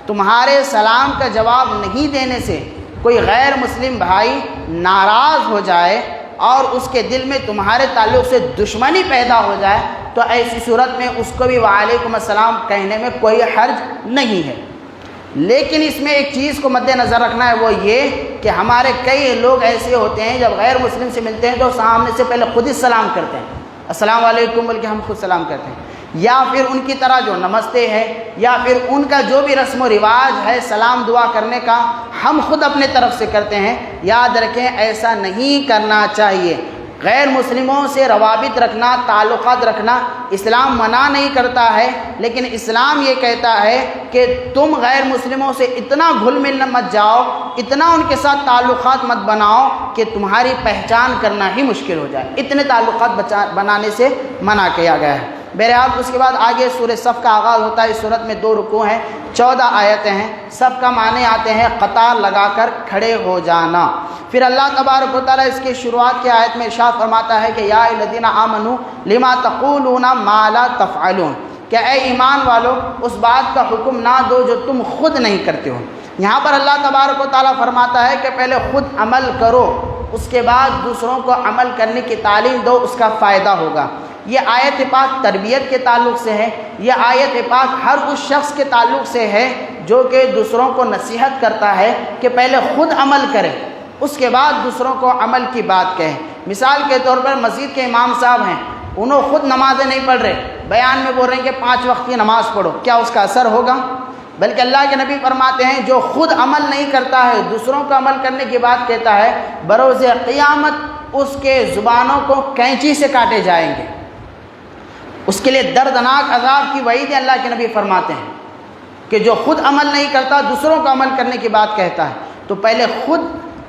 تمہارے سلام کا جواب نہیں دینے سے کوئی غیر مسلم بھائی ناراض ہو جائے اور اس کے دل میں تمہارے تعلق سے دشمنی پیدا ہو جائے تو ایسی صورت میں اس کو بھی وعلیکم السلام کہنے میں کوئی حرج نہیں ہے۔ لیکن اس میں ایک چیز کو مد نظر رکھنا ہے، وہ یہ کہ ہمارے کئی لوگ ایسے ہوتے ہیں جب غیر مسلم سے ملتے ہیں تو سامنے سے پہلے خود ہی سلام کرتے ہیں، السلام علیکم بلکہ ہم خود سلام کرتے ہیں، یا پھر ان کی طرح جو نمستے ہے یا پھر ان کا جو بھی رسم و رواج ہے سلام دعا کرنے کا ہم خود اپنے طرف سے کرتے ہیں۔ یاد رکھیں ایسا نہیں کرنا چاہیے۔ غیر مسلموں سے روابط رکھنا، تعلقات رکھنا اسلام منع نہیں کرتا ہے، لیکن اسلام یہ کہتا ہے کہ تم غیر مسلموں سے اتنا گھل مل مت جاؤ، اتنا ان کے ساتھ تعلقات مت بناؤ کہ تمہاری پہچان کرنا ہی مشکل ہو جائے، اتنے تعلقات بنانے سے منع کیا گیا ہے۔ بہرحال اس کے بعد آگے سورہ صف کا آغاز ہوتا ہے۔ اس سورت میں 2 رکوع ہیں، 14 آیتیں ہیں۔ صف کا معنی آتے ہیں قطار لگا کر کھڑے ہو جانا۔ پھر اللہ تبارک و تعالیٰ اس کی شروعات کی آیت میں ارشاد فرماتا ہے کہ یا الذین آمنوا لما تقولون ما لا تفعلون، کہ اے ایمان والو اس بات کا حکم نہ دو جو تم خود نہیں کرتے ہو۔ یہاں پر اللہ تبارک و تعالیٰ فرماتا ہے کہ پہلے خود عمل کرو، اس کے بعد دوسروں کو عمل کرنے کی تعلیم دو، اس کا فائدہ ہوگا۔ یہ آیت پاک تربیت کے تعلق سے ہے، یہ آیت پاک ہر اس شخص کے تعلق سے ہے جو کہ دوسروں کو نصیحت کرتا ہے کہ پہلے خود عمل کرے، اس کے بعد دوسروں کو عمل کی بات کہیں۔ مثال کے طور پر مسجد کے امام صاحب ہیں، انہوں خود نمازیں نہیں پڑھ رہے، بیان میں بول رہے ہیں کہ 5 وقت کی نماز پڑھو، کیا اس کا اثر ہوگا؟ بلکہ اللہ کے نبی فرماتے ہیں جو خود عمل نہیں کرتا ہے، دوسروں کا عمل کرنے کی بات کہتا ہے، بروز قیامت اس کے زبانوں کو کینچی سے کاٹے جائیں گے، اس کے لیے دردناک عذاب کی وعید اللہ کے نبی فرماتے ہیں کہ جو خود عمل نہیں کرتا دوسروں کا عمل کرنے کی بات کہتا ہے۔ تو پہلے خود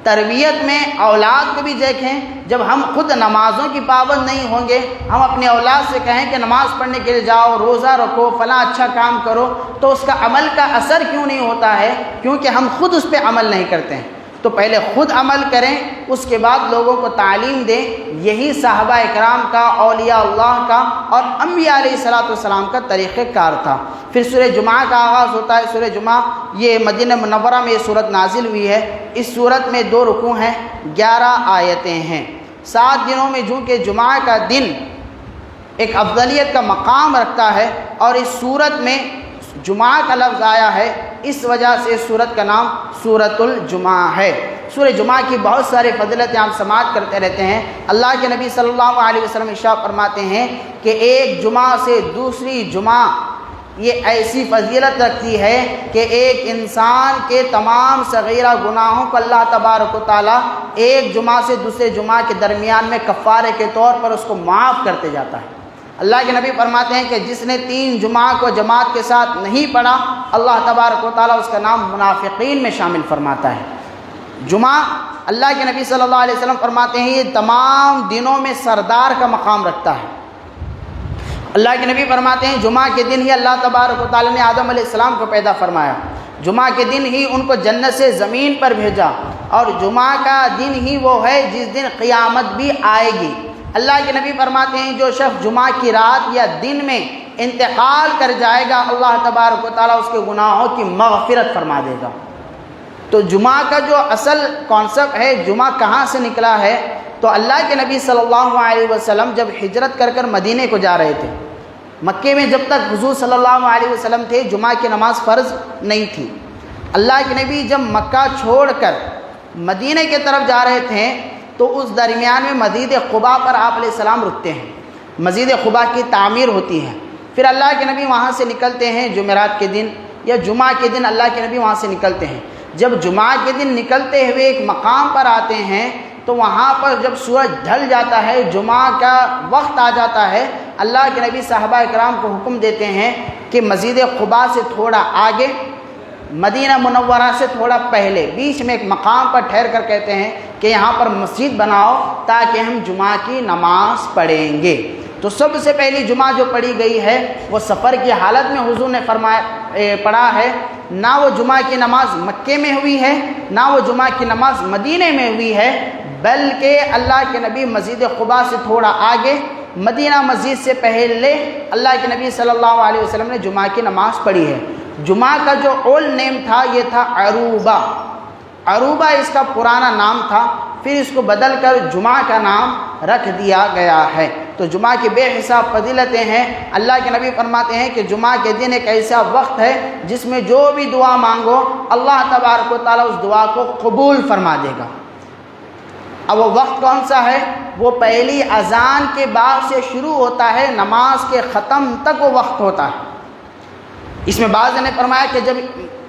تربیت میں اولاد کو بھی دیکھیں، جب ہم خود نمازوں کی پابند نہیں ہوں گے، ہم اپنے اولاد سے کہیں کہ نماز پڑھنے کے لیے جاؤ، روزہ رکھو، فلاں اچھا کام کرو، تو اس کا عمل کا اثر کیوں نہیں ہوتا ہے؟ کیونکہ ہم خود اس پہ عمل نہیں کرتے ہیں۔ تو پہلے خود عمل کریں، اس کے بعد لوگوں کو تعلیم دیں۔ یہی صحابہ اکرام کا، اولیاء اللہ کا اور انبیاء علیہ الصلوۃ والسلام کا طریقہ کار تھا۔ پھر سورہ جمعہ کا آغاز ہوتا ہے۔ سورہ جمعہ یہ مدینہ منورہ میں یہ صورت نازل ہوئی ہے۔ اس صورت میں 2 رکوع ہیں، 11 آیتیں ہیں۔ 7 دنوں میں چونکہ جمعہ کا دن ایک افضلیت کا مقام رکھتا ہے اور اس صورت میں جمعہ کا لفظ آیا ہے، اس وجہ سے سورت کا نام سورۃ الجمعہ ہے۔ سورہ جمعہ کی بہت سارے فضیلتیں آپ سماعت کرتے رہتے ہیں۔ اللہ کے نبی صلی اللہ علیہ وسلم ارشاد فرماتے ہیں کہ ایک جمعہ سے دوسری جمعہ یہ ایسی فضیلت رکھتی ہے کہ ایک انسان کے تمام صغیرہ گناہوں کو اللہ تبارک و تعالیٰ ایک جمعہ سے دوسرے جمعہ کے درمیان میں کفارے کے طور پر اس کو معاف کرتے جاتا ہے۔ اللہ کے نبی فرماتے ہیں کہ جس نے 3 جمعہ کو جماعت کے ساتھ نہیں پڑھا، اللہ تبارک و تعالیٰ اس کا نام منافقین میں شامل فرماتا ہے۔ جمعہ اللہ کے نبی صلی اللہ علیہ وسلم فرماتے ہیں یہ تمام دنوں میں سردار کا مقام رکھتا ہے۔ اللہ کے نبی فرماتے ہیں جمعہ کے دن ہی اللہ تبارک و تعالیٰ نے آدم علیہ السلام کو پیدا فرمایا، جمعہ کے دن ہی ان کو جنت سے زمین پر بھیجا، اور جمعہ کا دن ہی وہ ہے جس دن قیامت بھی آئے گی۔ اللہ کے نبی فرماتے ہیں جو شخص جمعہ کی رات یا دن میں انتقال کر جائے گا، اللہ تبارک و تعالیٰ اس کے گناہوں کی مغفرت فرما دے گا۔ تو جمعہ کا جو اصل کانسیپٹ ہے، جمعہ کہاں سے نکلا ہے، تو اللہ کے نبی صلی اللہ علیہ وسلم جب ہجرت کر مدینے کو جا رہے تھے، مکے میں جب تک حضور صلی اللہ علیہ وسلم تھے جمعہ کی نماز فرض نہیں تھی۔ اللہ کے نبی جب مکہ چھوڑ کر مدینے کی طرف جا رہے تھے تو اس درمیان میں مسجد قباء پر آپ علیہ السلام رکتے ہیں، مسجد قباء کی تعمیر ہوتی ہے۔ پھر اللہ کے نبی وہاں سے نکلتے ہیں جمعرات کے دن یا جمعہ کے دن اللہ کے نبی وہاں سے نکلتے ہیں۔ جب جمعہ کے دن نکلتے ہوئے ایک مقام پر آتے ہیں تو وہاں پر جب سورج ڈھل جاتا ہے، جمعہ کا وقت آ جاتا ہے، اللہ کے نبی صحابہ اکرام کو حکم دیتے ہیں کہ مسجد قباء سے تھوڑا آگے، مدینہ منورہ سے تھوڑا پہلے، بیچ میں ایک مقام پر ٹھہر کر کہتے ہیں کہ یہاں پر مسجد بناؤ تاکہ ہم جمعہ کی نماز پڑھیں گے۔ تو سب سے پہلی جمعہ جو پڑھی گئی ہے وہ سفر کی حالت میں حضور نے پڑھا ہے۔ نہ وہ جمعہ کی نماز مکے میں ہوئی ہے، نہ وہ جمعہ کی نماز مدینے میں ہوئی ہے، بلکہ اللہ کے نبی مسجد قباء سے تھوڑا آگے، مدینہ مسجد سے پہلے اللہ کے نبی صلی اللہ علیہ وسلم نے جمعہ کی نماز پڑھی ہے۔ جمعہ کا جو اولڈ نیم تھا یہ تھا عروبہ، عروبہ اس کا پرانا نام تھا، پھر اس کو بدل کر جمعہ کا نام رکھ دیا گیا ہے۔ تو جمعہ کی بے حساب فضیلتیں ہیں۔ اللہ کے نبی فرماتے ہیں کہ جمعہ کے دن ایک ایسا وقت ہے جس میں جو بھی دعا مانگو اللہ تبارک و تعالیٰ اس دعا کو قبول فرما دے گا۔ اب وہ وقت کون سا ہے؟ وہ پہلی اذان کے بعد سے شروع ہوتا ہے، نماز کے ختم تک وہ وقت ہوتا ہے۔ اس میں بعض نے فرمایا کہ جب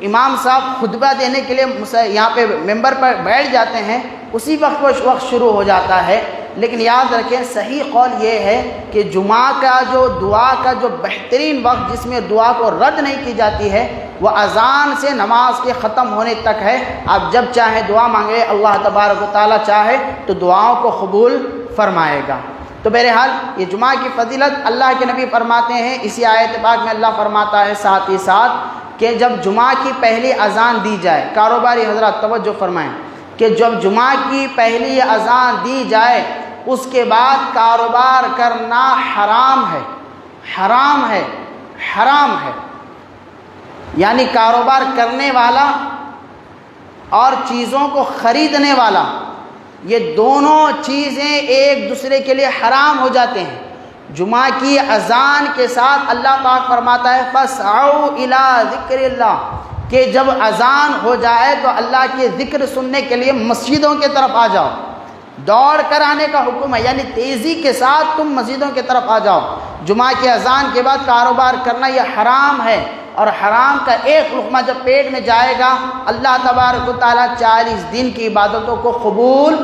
امام صاحب خطبہ دینے کے لیے یہاں پہ ممبر پر بیٹھ جاتے ہیں اسی وقت وہ وقت شروع ہو جاتا ہے، لیکن یاد رکھیں صحیح قول یہ ہے کہ جمعہ کا جو دعا کا جو بہترین وقت جس میں دعا کو رد نہیں کی جاتی ہے وہ اذان سے نماز کے ختم ہونے تک ہے۔ آپ جب چاہیں دعا مانگے، اللہ تبارک و تعالیٰ چاہے تو دعاؤں کو قبول فرمائے گا۔ تو بہرحال یہ جمعہ کی فضیلت اللہ کے نبی فرماتے ہیں، اسی آیت پاک میں اللہ فرماتا ہے ساتھ ہی ساتھ کہ جب جمعہ کی پہلی اذان دی جائے، کاروباری حضرات توجہ فرمائیں کہ جب جمعہ کی پہلی اذان دی جائے اس کے بعد کاروبار کرنا حرام ہے، حرام ہے، حرام ہے۔ یعنی کاروبار کرنے والا اور چیزوں کو خریدنے والا، یہ دونوں چیزیں ایک دوسرے کے لیے حرام ہو جاتے ہیں۔ جمعہ کی اذان کے ساتھ اللہ پاک فرماتا ہے فَاسْعَوْا إِلَىٰ ذِكْرِ اللَّهِ، کہ جب اذان ہو جائے تو اللہ کے ذکر سننے کے لیے مسجدوں کی طرف آ جاؤ، دوڑ کر آنے کا حکم ہے، یعنی تیزی کے ساتھ تم مسجدوں کی طرف آ جاؤ۔ جمعہ کی اذان کے بعد کاروبار کرنا یہ حرام ہے، اور حرام کا ایک لقمہ جب پیٹ میں جائے گا اللہ تبارک و تعالیٰ 40 دن کی عبادتوں کو قبول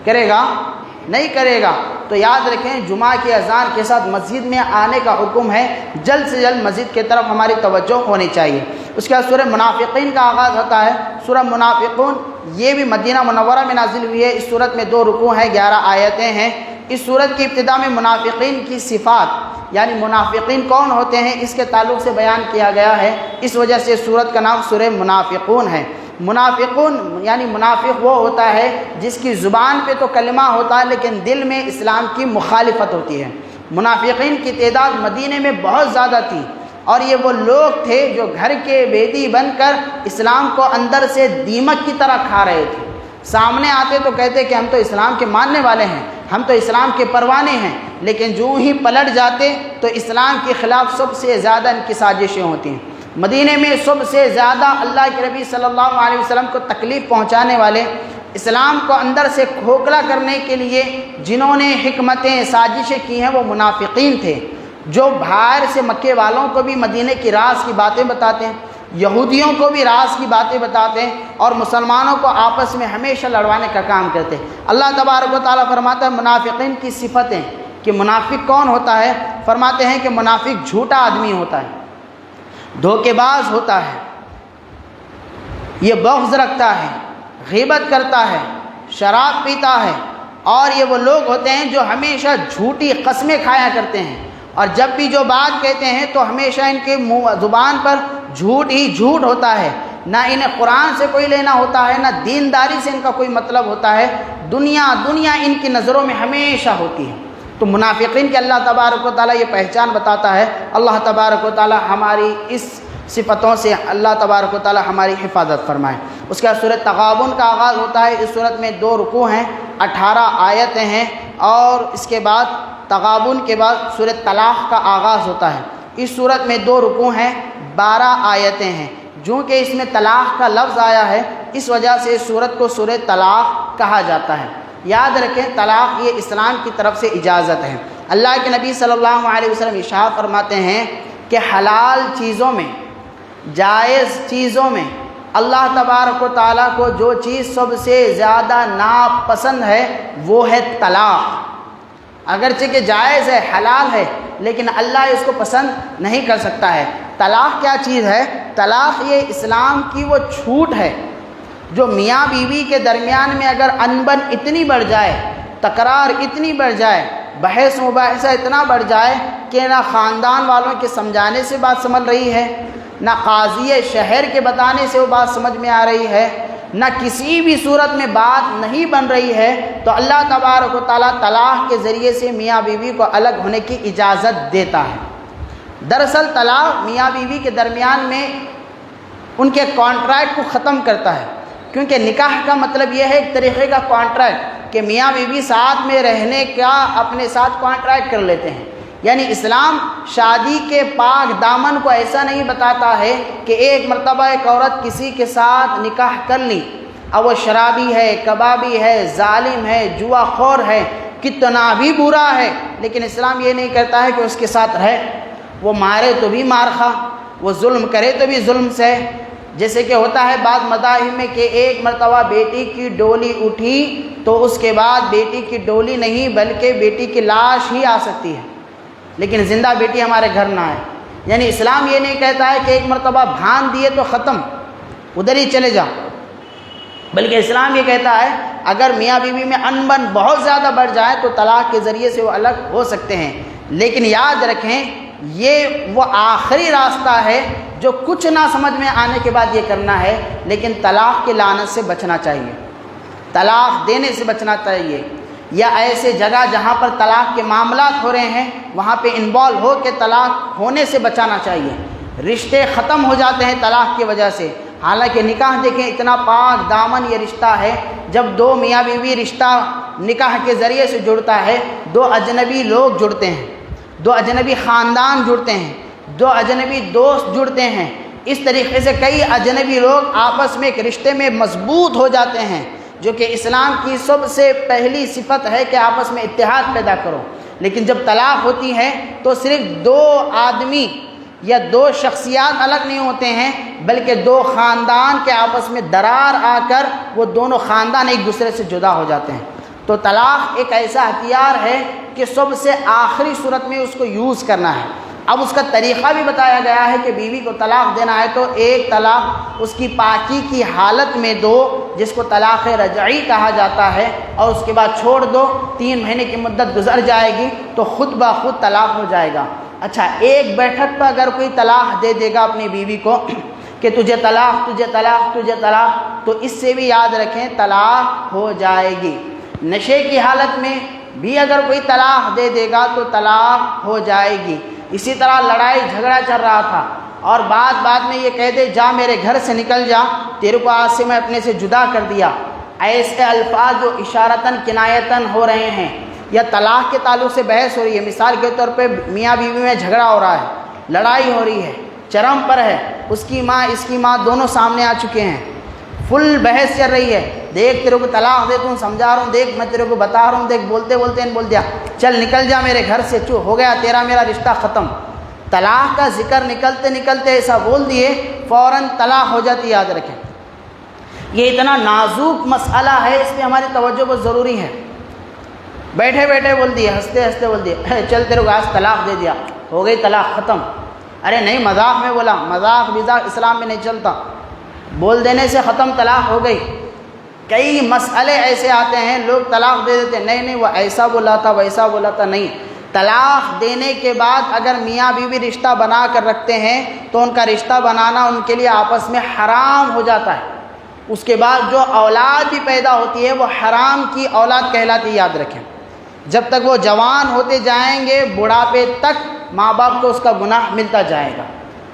کرے گا؟ نہیں کرے گا۔ تو یاد رکھیں جمعہ کی اذان کے ساتھ مسجد میں آنے کا حکم ہے، جلد سے جلد مسجد کی طرف ہماری توجہ ہونی چاہیے۔ اس کے بعد سورہ منافقین کا آغاز ہوتا ہے۔ سورہ منافقون یہ بھی مدینہ منورہ میں نازل ہوئی ہے۔ اس صورت میں 2 رکوع ہیں، 11 آیتیں ہیں۔ اس صورت کی ابتدا میں منافقین کی صفات یعنی منافقین کون ہوتے ہیں اس کے تعلق سے بیان کیا گیا ہے، اس وجہ سے سورت کا نام سورہ منافقون ہے۔ منافقون یعنی منافق وہ ہوتا ہے جس کی زبان پہ تو کلمہ ہوتا ہے لیکن دل میں اسلام کی مخالفت ہوتی ہے۔ منافقین کی تعداد مدینے میں بہت زیادہ تھی، اور یہ وہ لوگ تھے جو گھر کے بیدی بن کر اسلام کو اندر سے دیمک کی طرح کھا رہے تھے۔ سامنے آتے تو کہتے کہ ہم تو اسلام کے ماننے والے ہیں، ہم تو اسلام کے پروانے ہیں، لیکن جو ہی پلٹ جاتے تو اسلام کے خلاف سب سے زیادہ ان کی سازشیں ہوتی ہیں۔ مدینے میں سب سے زیادہ اللہ کے نبی صلی اللہ علیہ وسلم کو تکلیف پہنچانے والے، اسلام کو اندر سے کھوکھلا کرنے کے لیے جنہوں نے حکمتیں سازشیں کی ہیں وہ منافقین تھے، جو باہر سے مکے والوں کو بھی مدینے کی راز کی باتیں بتاتے ہیں، یہودیوں کو بھی راز کی باتیں بتاتے ہیں، اور مسلمانوں کو آپس میں ہمیشہ لڑوانے کا کام کرتے ہیں۔ اللہ تبارک و تعالیٰ فرماتا ہے منافقین کی صفتیں کہ منافق کون ہوتا ہے، فرماتے ہیں کہ منافق جھوٹا آدمی ہوتا ہے، دھوکے باز ہوتا ہے، یہ بغض رکھتا ہے، غیبت کرتا ہے، شراب پیتا ہے، اور یہ وہ لوگ ہوتے ہیں جو ہمیشہ جھوٹی قسمیں کھایا کرتے ہیں، اور جب بھی جو بات کہتے ہیں تو ہمیشہ ان کے زبان پر جھوٹ ہی جھوٹ ہوتا ہے، نہ انہیں قرآن سے کوئی لینا ہوتا ہے، نہ دینداری سے ان کا کوئی مطلب ہوتا ہے، دنیا ان کی نظروں میں ہمیشہ ہوتی ہے۔ تو منافقین کے اللہ تبارک و تعالیٰ یہ پہچان بتاتا ہے۔ اللہ تبارک و تعالیٰ ہماری اس صفتوں سے اللہ تبارک و تعالیٰ ہماری حفاظت فرمائے۔ اس کے بعد سورۃ تغابن کا آغاز ہوتا ہے۔ اس صورت میں 2 رکوع ہیں، 18 آیتیں ہیں، اور اس کے بعد تغابن کے بعد سورۃ طلاق کا آغاز ہوتا ہے۔ اس صورت میں 2 رکوع ہیں، 12 آیتیں ہیں۔ چونکہ اس میں طلاق کا لفظ آیا ہے اس وجہ سے اس صورت کو سورۃ طلاق کہا جاتا ہے۔ یاد رکھیں طلاق یہ اسلام کی طرف سے اجازت ہے۔ اللہ کے نبی صلی اللہ علیہ وسلم ارشاد فرماتے ہیں کہ حلال چیزوں میں، جائز چیزوں میں اللہ تبارک و تعالیٰ کو جو چیز سب سے زیادہ ناپسند ہے وہ ہے طلاق۔ اگرچہ کہ جائز ہے، حلال ہے، لیکن اللہ اس کو پسند نہیں کر سکتا ہے۔ طلاق کیا چیز ہے؟ طلاق یہ اسلام کی وہ چھوٹ ہے جو میاں بیوی کے درمیان میں اگر انبن اتنی بڑھ جائے، تکرار اتنی بڑھ جائے، بحث مباحثہ اتنا بڑھ جائے کہ نہ خاندان والوں کے سمجھانے سے بات سمجھ رہی ہے، نہ قاضی شہر کے بتانے سے وہ بات سمجھ میں آ رہی ہے، نہ کسی بھی صورت میں بات نہیں بن رہی ہے، تو اللہ تبارک و تعالیٰ طلاق کے ذریعے سے میاں بیوی کو الگ ہونے کی اجازت دیتا ہے۔ دراصل طلاق میاں بیوی کے درمیان میں ان کے کانٹریکٹ کو ختم کرتا ہے، کیونکہ نکاح کا مطلب یہ ہے ایک طریقے کا کانٹریکٹ کہ میاں بیوی ساتھ میں رہنے کا اپنے ساتھ کانٹریکٹ کر لیتے ہیں۔ یعنی اسلام شادی کے پاک دامن کو ایسا نہیں بتاتا ہے کہ ایک مرتبہ ایک عورت کسی کے ساتھ نکاح کر لی، اب وہ شرابی ہے، کبابی ہے، ظالم ہے، جوا خور ہے، کتنا بھی برا ہے، لیکن اسلام یہ نہیں کہتا ہے کہ اس کے ساتھ رہے، وہ مارے تو بھی مار خا، وہ ظلم کرے تو بھی ظلم سے۔ جیسے کہ ہوتا ہے بعض مذاہب میں کہ ایک مرتبہ بیٹی کی ڈولی اٹھی تو اس کے بعد بیٹی کی ڈولی نہیں بلکہ بیٹی کی لاش ہی آ سکتی ہے، لیکن زندہ بیٹی ہمارے گھر نہ آئے۔ یعنی اسلام یہ نہیں کہتا ہے کہ ایک مرتبہ بھان دیے تو ختم، ادھر ہی چلے جا، بلکہ اسلام یہ کہتا ہے اگر میاں بیوی میں انبن بہت زیادہ بڑھ جائے تو طلاق کے ذریعے سے وہ الگ ہو سکتے ہیں۔ لیکن یاد رکھیں یہ وہ آخری راستہ ہے جو کچھ نہ سمجھ میں آنے کے بعد یہ کرنا ہے، لیکن طلاق کی لعنت سے بچنا چاہیے، طلاق دینے سے بچنا چاہیے، یا ایسے جگہ جہاں پر طلاق کے معاملات ہو رہے ہیں وہاں پہ انوالو ہو کے طلاق ہونے سے بچانا چاہیے۔ رشتے ختم ہو جاتے ہیں طلاق کی وجہ سے، حالانکہ نکاح دیکھیں اتنا پاک دامن یہ رشتہ ہے، جب 2 میاں بیوی رشتہ نکاح کے ذریعے سے جڑتا ہے، 2 اجنبی لوگ جڑتے ہیں، 2 اجنبی خاندان جڑتے ہیں، 2 اجنبی دوست جڑتے ہیں، اس طریقے سے کئی اجنبی لوگ آپس میں ایک رشتے میں مضبوط ہو جاتے ہیں، جو کہ اسلام کی سب سے پہلی صفت ہے کہ آپس میں اتحاد پیدا کرو۔ لیکن جب طلاق ہوتی ہے تو صرف 2 آدمی یا دو شخصیات الگ نہیں ہوتے ہیں، بلکہ دو خاندان کے آپس میں درار آ کر وہ دونوں خاندان ایک دوسرے سے جدا ہو جاتے ہیں۔ تو طلاق ایک ایسا ہتھیار ہے کہ سب سے آخری صورت میں اس کو یوز کرنا ہے۔ اب اس کا طریقہ بھی بتایا گیا ہے کہ بیوی کو طلاق دینا ہے تو ایک طلاق اس کی پاکی کی حالت میں دو، جس کو طلاق رجعی کہا جاتا ہے، اور اس کے بعد چھوڑ دو، 3 مہینے کی مدت گزر جائے گی تو خود بخود طلاق ہو جائے گا۔ اچھا، ایک بیٹھک پر اگر کوئی طلاق دے دے گا اپنی بیوی کو کہ تجھے طلاق، تجھے طلاق، تجھے طلاق، تو اس سے بھی یاد رکھیں طلاق ہو جائے گی۔ نشے کی حالت میں بھی اگر کوئی طلاق دے دے گا تو طلاق ہو جائے گی۔ اسی طرح لڑائی جھگڑا چل رہا تھا اور بعد میں یہ کہہ دے جا میرے گھر سے نکل جا، تیرے کو آج سے میں اپنے سے جدا کر دیا، ایسے الفاظ جو اشارتاً کنایتاً ہو رہے ہیں، یا طلاق کے تعلق سے بحث ہو رہی ہے، مثال کے طور پہ میاں بیوی میں جھگڑا ہو رہا ہے، لڑائی ہو رہی ہے، چرم پر ہے، اس کی ماں اس کی ماں دونوں سامنے آ چکے ہیں، فل بحث چل رہی ہے، دیکھ تیرے کو طلاق دے توں سمجھا رہا ہوں، دیکھ میں تیرے کو بتا رہا ہوں، دیکھ بولتے بول دیا چل نکل جا میرے گھر سے، ہو گیا تیرا میرا رشتہ ختم۔ طلاق کا ذکر نکلتے ایسا بول دیے فوراً طلاق ہو جاتی، یاد رکھیں۔ یہ اتنا نازک مسئلہ ہے، اس پہ ہماری توجہ بہت ضروری ہے۔ بیٹھے بول دیے، ہنستے بول دیے چل تیرے کو آج طلاق دے دیا، ہو گئی طلاق ختم۔ ارے نہیں، مذاق میں بولا، مذاق اسلام میں نہیں چلتا، بول دینے سے ختم، طلاق ہو گئی۔ کئی مسئلے ایسے آتے ہیں لوگ طلاق دے دیتے، نہیں وہ ایسا بولا تھا ویسا بولا تھا، نہیں۔ طلاق دینے کے بعد اگر میاں بیوی رشتہ بنا کر رکھتے ہیں تو ان کا رشتہ بنانا ان کے لیے آپس میں حرام ہو جاتا ہے۔ اس کے بعد جو اولاد بھی پیدا ہوتی ہے وہ حرام کی اولاد کہلاتی ہے، یاد رکھیں۔ جب تک وہ جوان ہوتے جائیں گے بڑھاپے تک ماں باپ کو اس کا گناہ ملتا جائے گا۔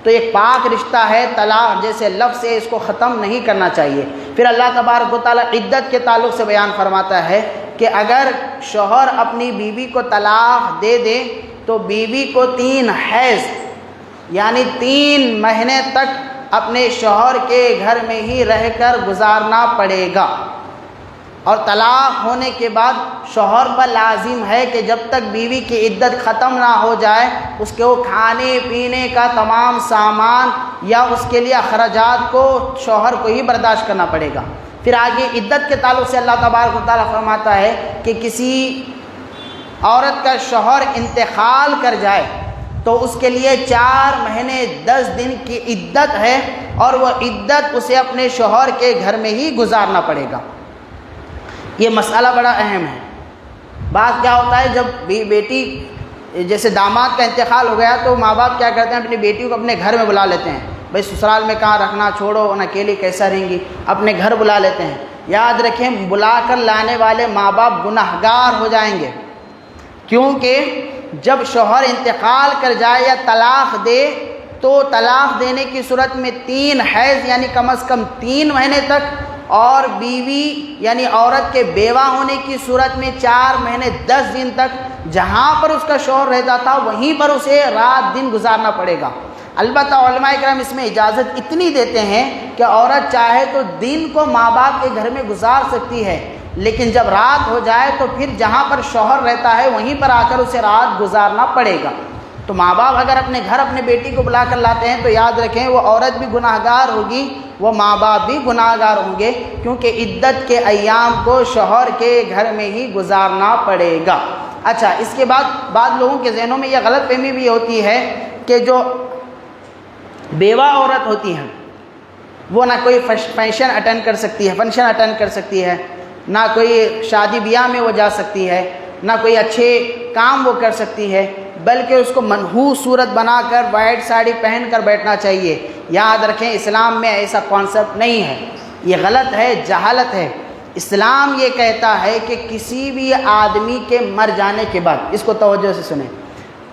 تو ایک پاک رشتہ ہے، طلاق جیسے لفظ ہے اس کو ختم نہیں کرنا چاہیے۔ پھر اللہ تبارک و تعالیٰ عدت کے تعلق سے بیان فرماتا ہے کہ اگر شوہر اپنی بیوی کو طلاق دے دے تو بیوی کو 3 حیض یعنی 3 مہینے تک اپنے شوہر کے گھر میں ہی رہ کر گزارنا پڑے گا، اور طلاق ہونے کے بعد شوہر پر لازم ہے کہ جب تک بیوی کی عدت ختم نہ ہو جائے اس کے وہ کھانے پینے کا تمام سامان یا اس کے لیے اخراجات کو شوہر کو ہی برداشت کرنا پڑے گا۔ پھر آگے عدت کے تعلق سے اللہ تبارک و تعالیٰ فرماتا ہے کہ کسی عورت کا شوہر انتقال کر جائے تو اس کے لیے 4 مہینے 10 دن کی عدت ہے، اور وہ عدت اسے اپنے شوہر کے گھر میں ہی گزارنا پڑے گا۔ یہ مسئلہ بڑا اہم ہے۔ بات کیا ہوتا ہے جب بیٹی جیسے داماد کا انتقال ہو گیا تو ماں باپ کیا کرتے ہیں، اپنی بیٹی کو اپنے گھر میں بلا لیتے ہیں، بھائی سسرال میں کہاں رکھنا، چھوڑو ان اکیلی کیسا رہیں گی، اپنے گھر بلا لیتے ہیں۔ یاد رکھیں بلا کر لانے والے ماں باپ گنہگار ہو جائیں گے، کیونکہ جب شوہر انتقال کر جائے یا طلاق دے تو طلاق دینے کی صورت میں 3 حیض یعنی کم از کم 3 مہینے تک، اور بیوی یعنی عورت کے بیوہ ہونے کی صورت میں 4 مہینے 10 دن تک جہاں پر اس کا شوہر رہتا تھا وہیں پر اسے رات دن گزارنا پڑے گا۔ البتہ علماء کرام اس میں اجازت اتنی دیتے ہیں کہ عورت چاہے تو دن کو ماں باپ کے گھر میں گزار سکتی ہے، لیکن جب رات ہو جائے تو پھر جہاں پر شوہر رہتا ہے وہیں پر آ کر اسے رات گزارنا پڑے گا۔ تو ماں باپ اگر اپنے گھر اپنے بیٹی کو بلا کر لاتے ہیں تو یاد رکھیں وہ عورت بھی گناہگار ہوگی، وہ ماں باپ بھی گناہگار ہوں گے، کیونکہ عدت کے ایام کو شوہر کے گھر میں ہی گزارنا پڑے گا۔ اچھا، اس کے بعد بعض لوگوں کے ذہنوں میں یہ غلط فہمی بھی ہوتی ہے کہ جو بیوہ عورت ہوتی ہیں وہ نہ کوئی فنکشن اٹینڈ کر سکتی ہے، نہ کوئی شادی بیاہ میں وہ جا سکتی ہے، نہ کوئی اچھے کام وہ کر سکتی ہے، بلکہ اس کو منحوس صورت بنا کر وائٹ ساڑی پہن کر بیٹھنا چاہیے۔ یاد رکھیں اسلام میں ایسا کانسیپٹ نہیں ہے، یہ غلط ہے، جہالت ہے۔ اسلام یہ کہتا ہے کہ کسی بھی آدمی کے مر جانے کے بعد، اس کو توجہ سے سنیں،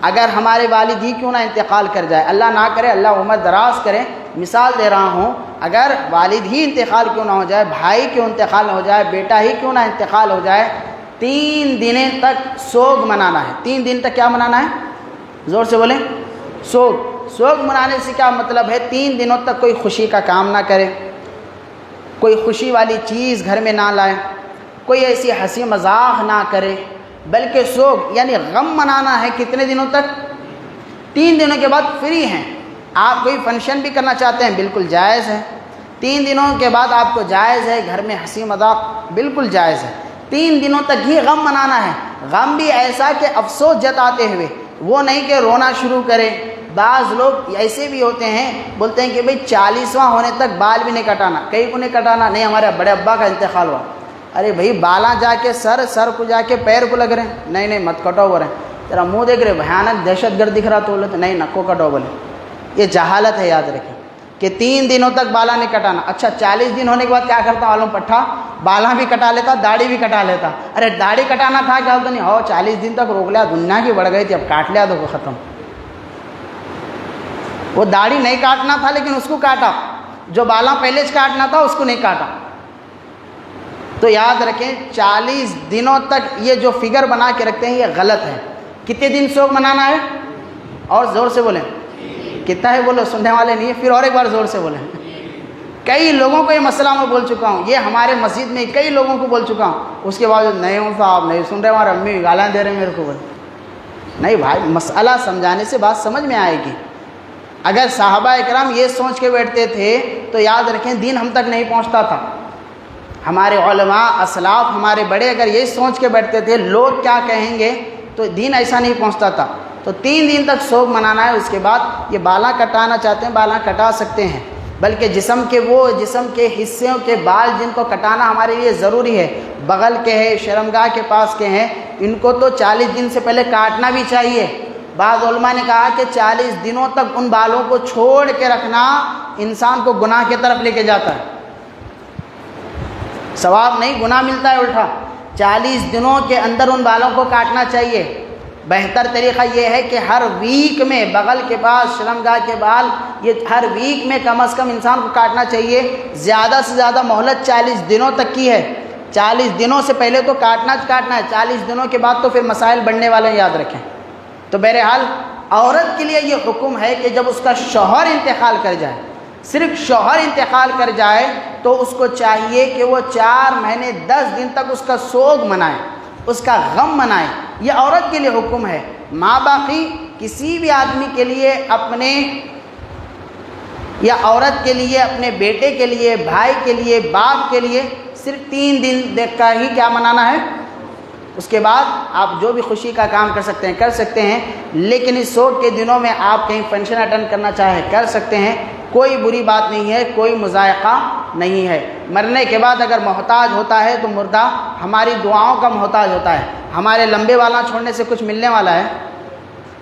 اگر ہمارے والد ہی کیوں نہ انتقال کر جائے، اللہ نہ کرے، اللہ عمر دراز کرے، مثال دے رہا ہوں، اگر والد ہی انتقال کیوں نہ ہو جائے، بھائی کیوں انتقال نہ ہو جائے، بیٹا ہی کیوں نہ انتقال ہو جائے، 3 دن تک سوگ منانا ہے۔ 3 دن تک کیا منانا ہے؟ زور سے بولیں، سوگ منانے سے کیا مطلب ہے؟ 3 دنوں تک کوئی خوشی کا کام نہ کرے، کوئی خوشی والی چیز گھر میں نہ لائے، کوئی ایسی ہنسی مذاق نہ کرے، بلکہ سوگ یعنی غم منانا ہے۔ کتنے دنوں تک؟ 3 دنوں کے بعد فری ہیں، آپ کوئی فنکشن بھی کرنا چاہتے ہیں بالکل جائز ہے، 3 دنوں کے بعد آپ کو جائز ہے گھر میں ہنسی مذاق بالکل جائز ہے، 3 دنوں تک ہی غم منانا ہے، غم بھی ایسا کہ افسوس جتاتے ہوئے، وہ نہیں کہ رونا شروع کریں۔ بعض لوگ ایسے بھی ہوتے ہیں بولتے ہیں کہ بھئی 40واں ہونے تک بال بھی نہیں کٹانا، کئی کو نہیں کٹانا، نہیں ہمارے بڑے ابا کا انتقال ہوا، ارے بھئی بالاں جا کے سر کو جا کے پیر کو لگ رہے ہیں، نہیں مت کٹاؤ بول رہے ہیں، تیرا منہ دیکھ رہے بھیانک دہشت گرد دکھ رہا تو بولے نہیں نکو کٹاؤ بولے، یہ جہالت ہے، یاد رکھیں کہ 3 دنوں تک بالا نہیں کٹانا۔ اچھا 40 دن ہونے کے بعد کیا کرتا معلوم پٹھا، بالا بھی کٹا لیتا، داڑھی بھی کٹا لیتا، ارے داڑھی کٹانا تھا کیا ہوتا نہیں، 40 دن تک روک لیا، دنیا کی بڑھ گئی تھی، اب کاٹ لیا تو ختم۔ وہ داڑھی نہیں کاٹنا تھا لیکن اس کو کاٹا، جو بالا پہلے سے کاٹنا تھا اس کو نہیں کاٹا۔ تو یاد رکھیں 40 دنوں تک یہ جو فگر بنا کے رکھتے ہیں یہ غلط ہے۔ کتنے دن سوگ منانا ہے؟ اور زور سے بولیں، کتنا ہے بولو، سننے والے نہیں ہیں، پھر اور ایک بار زور سے بولیں۔ کئی لوگوں کو یہ مسئلہ میں بول چکا ہوں، یہ ہمارے مسجد میں کئی لوگوں کو بول چکا ہوں، اس کے بعد نہیں ہوں صاحب نہیں سن رہے، ہمارے امی گالیاں دے رہے ہیں میرے کو، بولے نہیں بھائی، مسئلہ سمجھانے سے بات سمجھ میں آئے گی۔ اگر صحابہ اکرام یہ سوچ کے بیٹھتے تھے تو یاد رکھیں دین ہم تک نہیں پہنچتا تھا۔ ہمارے علماء اسلاف ہمارے بڑے اگر یہ سوچ کے بیٹھتے تھے لوگ کیا کہیں گے تو دین ایسا نہیں پہنچتا تھا۔ تو 3 دن تک سوگ منانا ہے، اس کے بعد یہ بالا کٹانا چاہتے ہیں بالا کٹا سکتے ہیں، بلکہ جسم کے حصوں کے بال جن کو کٹانا ہمارے لیے ضروری ہے، بغل کے ہیں، شرمگاہ کے پاس کے ہیں، ان کو تو 40 دن سے پہلے کاٹنا بھی چاہیے۔ بعض علماء نے کہا کہ 40 دنوں تک ان بالوں کو چھوڑ کے رکھنا انسان کو گناہ کی طرف لے کے جاتا ہے، ثواب نہیں گناہ ملتا ہے الٹا۔ 40 دنوں کے اندر ان بالوں کو کاٹنا چاہیے۔ بہتر طریقہ یہ ہے کہ ہر ویک میں بغل کے پاس شرمگاہ کے بال یہ ہر ویک میں کم از کم انسان کو کاٹنا چاہیے۔ زیادہ سے زیادہ مہلت 40 دنوں تک کی ہے، 40 دنوں سے پہلے تو کاٹنا ہے، 40 دنوں کے بعد تو پھر مسائل بڑھنے والے ہیں، یاد رکھیں۔ تو بہرحال عورت کے لیے یہ حکم ہے کہ جب اس کا شوہر انتقال کر جائے، صرف شوہر انتقال کر جائے تو اس کو چاہیے کہ وہ 4 مہینے 10 دن تک اس کا سوگ منائے، اس کا غم منائے، یہ عورت کے لیے حکم ہے۔ ماں باقی کسی بھی آدمی کے لیے اپنے یا عورت کے لیے، اپنے بیٹے کے لیے، بھائی کے لیے، باپ کے لیے صرف 3 دن کا ہی کیا منانا ہے، اس کے بعد آپ جو بھی خوشی کا کام کر سکتے ہیں، لیکن اس سوگ کے دنوں میں آپ کہیں فنکشن اٹینڈ کرنا چاہے کر سکتے ہیں، کوئی بری بات نہیں ہے، کوئی مضائقہ نہیں ہے۔ مرنے کے بعد اگر محتاج ہوتا ہے تو مردہ ہماری دعاؤں کا محتاج ہوتا ہے، ہمارے لمبے والا چھوڑنے سے کچھ ملنے والا ہے،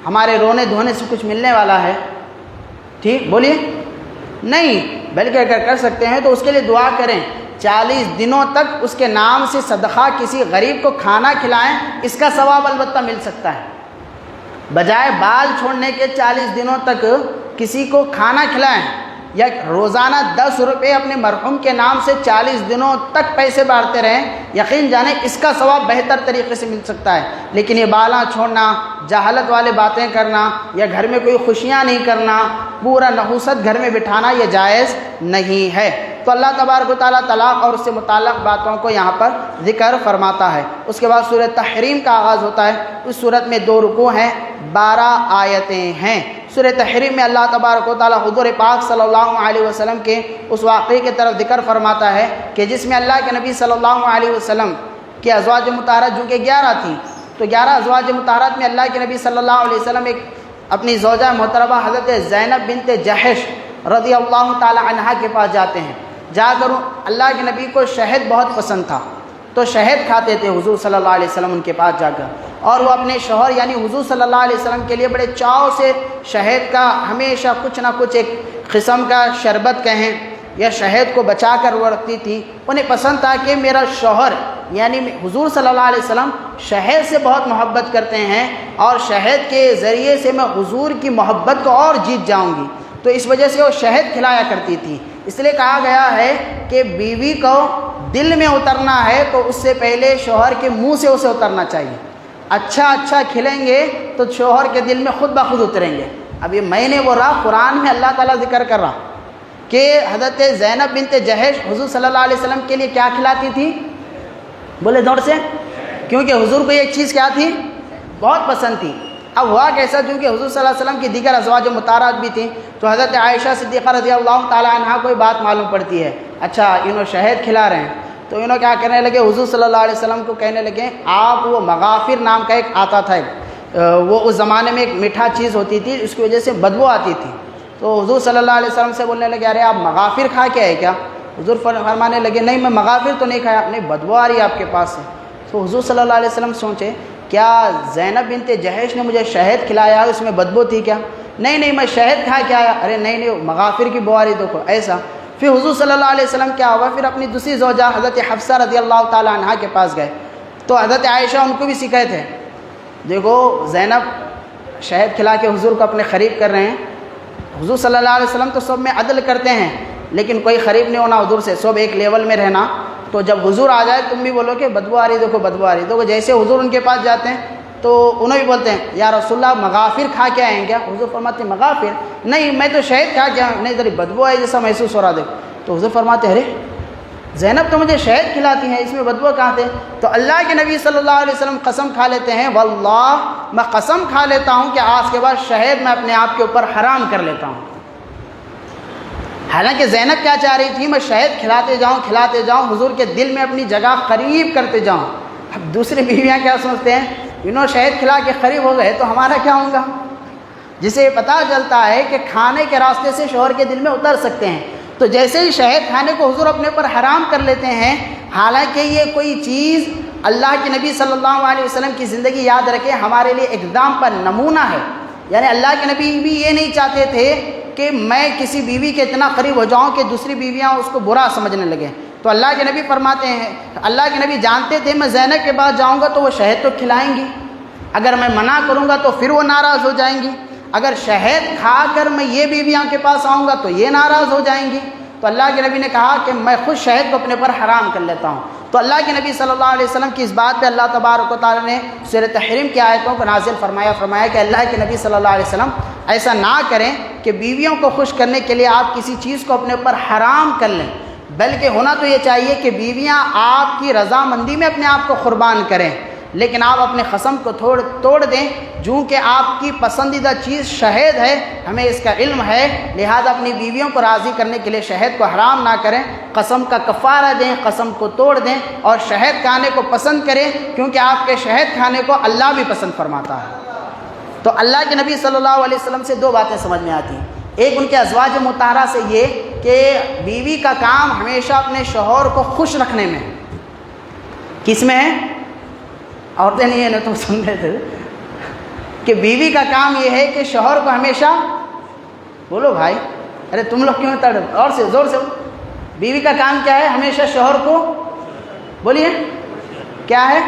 ہمارے رونے دھونے سے کچھ ملنے والا ہے، ٹھیک بولیے نہیں، بلکہ اگر کر سکتے ہیں تو اس کے لیے دعا کریں، 40 دنوں تک اس کے نام سے صدقہ کسی غریب کو کھانا کھلائیں، اس کا ثواب البتہ مل سکتا ہے۔ بجائے بال چھوڑنے کے 40 دنوں تک کسی کو کھانا کھلائیں یا روزانہ 10 روپے اپنے مرحوم کے نام سے 40 دنوں تک پیسے بانٹتے رہیں، یقین جانیں اس کا ثواب بہتر طریقے سے مل سکتا ہے۔ لیکن یہ بالاں چھوڑنا، جہالت والے باتیں کرنا یا گھر میں کوئی خوشیاں نہیں کرنا، پورا نحوست گھر میں بٹھانا یہ جائز نہیں ہے۔ تو اللہ تبارک و تعالیٰ طلاق اور اس سے متعلق باتوں کو یہاں پر ذکر فرماتا ہے۔ اس کے بعد سورہ تحریم کا آغاز ہوتا ہے، اس سورت میں 2 رکوع ہیں، 12 آیتیں ہیں۔ سورہ تحریم میں اللہ تبارک و تعالیٰ حضور پاک صلی اللہ علیہ وسلم کے اس واقعے کی طرف ذکر فرماتا ہے کہ جس میں اللہ کے نبی صلی اللہ علیہ وسلم کی ازواج مطہرات جو کہ 11 تھیں، تو 11 ازواج مطہرات میں اللہ کے نبی صلی اللہ علیہ وسلم ایک اپنی زوجہ محترمہ حضرت زینب بنت جحش رضی اللہ تعالی عنہا کے پاس جاتے ہیں۔ جا کر اللہ کے نبی کو شہد بہت پسند تھا، تو شہد کھاتے تھے حضور صلی اللہ علیہ وسلم ان کے پاس جا کر، اور وہ اپنے شوہر یعنی حضور صلی اللہ علیہ وسلم کے لیے بڑے چاؤ سے شہد کا ہمیشہ کچھ نہ کچھ ایک قسم کا شربت کہیں یا شہد کو بچا کر وہ رکھتی تھی۔ انہیں پسند تھا کہ میرا شوہر یعنی حضور صلی اللہ علیہ وسلم شہد سے بہت محبت کرتے ہیں اور شہد کے ذریعے سے میں حضور کی محبت کو اور جیت جاؤں گی، تو اس وجہ سے وہ شہد کھلایا کرتی تھی۔ اس لیے کہا گیا ہے کہ بیوی کو دل میں اترنا ہے تو اس سے پہلے شوہر کے منہ سے اسے اترنا چاہیے۔ اچھا کھلیں گے تو شوہر کے دل میں خود بخود اتریں گے۔ اب یہ میں نے وہ رہا، قرآن میں اللہ تعالیٰ ذکر کر رہا کہ حضرت زینب بنت جحش حضور صلی اللہ علیہ وسلم کے لیے کیا کھلاتی تھی؟ بولے دور سے، کیونکہ حضور کو یہ چیز کیا تھی؟ بہت پسند تھی۔ اب ہوا کیسا، چونکہ حضور صلی اللہ علیہ وسلم کی دیگر ازواج مطہرات بھی تھیں، تو حضرت عائشہ صدیقہ رضی اللہ تعالیٰ عنہ کو بات معلوم پڑتی ہے، اچھا انہوں شہد کھلا رہے ہیں، تو انہوں کیا کرنے لگے، حضور صلی اللہ علیہ وسلم کو کہنے لگے آپ وہ مغافر نام کا ایک آتا تھا، وہ اس زمانے میں ایک میٹھا چیز ہوتی تھی، اس کی وجہ سے بدبو آتی تھی، تو حضور صلی اللہ علیہ وسلم سے بولنے لگے ارے آپ مغافر کھا کے آئے کیا؟ حضور فرمانے لگے نہیں میں مغافر تو نہیں کھایا، نہیں بدبو آ رہی ہے آپ کے پاس سے۔ تو حضور صلی اللہ علیہ وسلم سوچے کیا زینب بنت جہش نے مجھے شہد کھلایا ہے، اس میں بدبو تھی کیا؟ نہیں میں شہد کھا کے آیا۔ ارے نہیں مغافر کی بو آ رہی دیکھو ایسا۔ پھر حضور صلی اللہ علیہ وسلم کیا ہوا، پھر اپنی دوسری زوجہ حضرت حفصہ رضی اللہ تعالیٰ عنہ کے پاس گئے، تو حضرت عائشہ ان کو بھی سکھائے تھے، دیکھو زینب شہد کھلا کے حضور کو اپنے قریب کر رہے ہیں، حضور صلی اللہ علیہ وسلم تو سب میں عدل کرتے ہیں، لیکن کوئی قریب نہیں ہونا حضور سے، سب ایک لیول میں رہنا، تو جب حضور آ جائے تم بھی بولو کہ بدبو آ رہی دیکھو بدبو آ رہی، تو جیسے حضور ان کے پاس جاتے ہیں تو انہوں بھی بولتے ہیں یا رسول اللہ مغافر کھا کے آئیں کیا؟ حضور فرماتے ہیں مغافر نہیں میں تو شہد کھا کے آیا، نہیں ذرا بدبو آئی جیسا محسوس ہو رہا دیکھو، تو حضور فرماتے ہیں ارے زینب تو مجھے شہد کھلاتی ہیں، اس میں بدبو کہاں تھے؟ تو اللہ کے نبی صلی اللہ علیہ وسلم قسم کھا لیتے ہیں واللہ میں قسم کھا لیتا ہوں کہ آج کے بعد شہد میں اپنے آپ کے اوپر حرام کر لیتا ہوں۔ حالانکہ زینب کیا چاہ رہی تھی، میں شہد کھلاتے جاؤں حضور کے دل میں اپنی جگہ قریب کرتے جاؤں۔ اب دوسری بیویاں کیا سمجھتے ہیں، انہوں شہد کھلا کے قریب ہو گئے تو ہمارا کیا ہوگا؟ جسے پتہ چلتا ہے کہ کھانے کے راستے سے شوہر کے دل میں اتر سکتے ہیں، تو جیسے ہی شہد کھانے کو حضور اپنے اوپر حرام کر لیتے ہیں، حالانکہ یہ کوئی چیز اللہ کے نبی صلی اللہ علیہ وسلم کی زندگی یاد رکھے ہمارے لیے ایگزامپل نمونہ ہے، یعنی اللہ کے نبی بھی یہ نہیں چاہتے تھے کہ میں کسی بیوی کے اتنا قریب ہو جاؤں کہ دوسری بیویاں اس کو برا سمجھنے لگیں، تو اللہ کے نبی فرماتے ہیں، اللہ کے نبی جانتے تھے میں زینب کے پاس جاؤں گا تو وہ شہد تو کھلائیں گی، اگر میں منع کروں گا تو پھر وہ ناراض ہو جائیں گی، اگر شہد کھا کر میں یہ بیویاں کے پاس آؤں گا تو یہ ناراض ہو جائیں گی، تو اللہ کے نبی نے کہا کہ میں خود شہد کو اپنے پر حرام کر لیتا ہوں۔ تو اللہ کے نبی صلی اللہ علیہ وسلم کی اس بات پہ اللہ تبارک و تعالیٰ نے سورۃ تحریم کی آیتوں کو نازل فرمایا کہ اللہ کے نبی صلی اللہ علیہ وسلم ایسا نہ کریں کہ بیویوں کو خوش کرنے کے لیے آپ کسی چیز کو اپنے اوپر حرام کر لیں، بلکہ ہونا تو یہ چاہیے کہ بیویاں آپ کی رضامندی میں اپنے آپ کو قربان کریں، لیکن آپ اپنے قسم کو توڑ دیں، چونکہ آپ کی پسندیدہ چیز شہد ہے، ہمیں اس کا علم ہے، لہذا اپنی بیویوں کو راضی کرنے کے لیے شہد کو حرام نہ کریں، قسم کا کفارہ دیں، قسم کو توڑ دیں اور شہد کھانے کو پسند کریں، کیونکہ آپ کے شہد کھانے کو اللہ بھی پسند فرماتا ہے۔ تو اللہ کے نبی صلی اللہ علیہ وسلم سے دو باتیں سمجھ میں آتی ہیں، ایک ان کے ازواج مطہرہ سے یہ کہ بیوی کا کام ہمیشہ اپنے شوہر کو خوش رکھنے میں، کس میں ہے؟ عورتیں نہیں ہیں نا، تم سن رہے تھے کہ بیوی کا کام یہ ہے کہ شوہر کو ہمیشہ، بولو بھائی ارے تم لوگ کیوں تڑپ، اور سے زور سے، بیوی کا کام کیا ہے؟ ہمیشہ شوہر کو، بولیے کیا ہے؟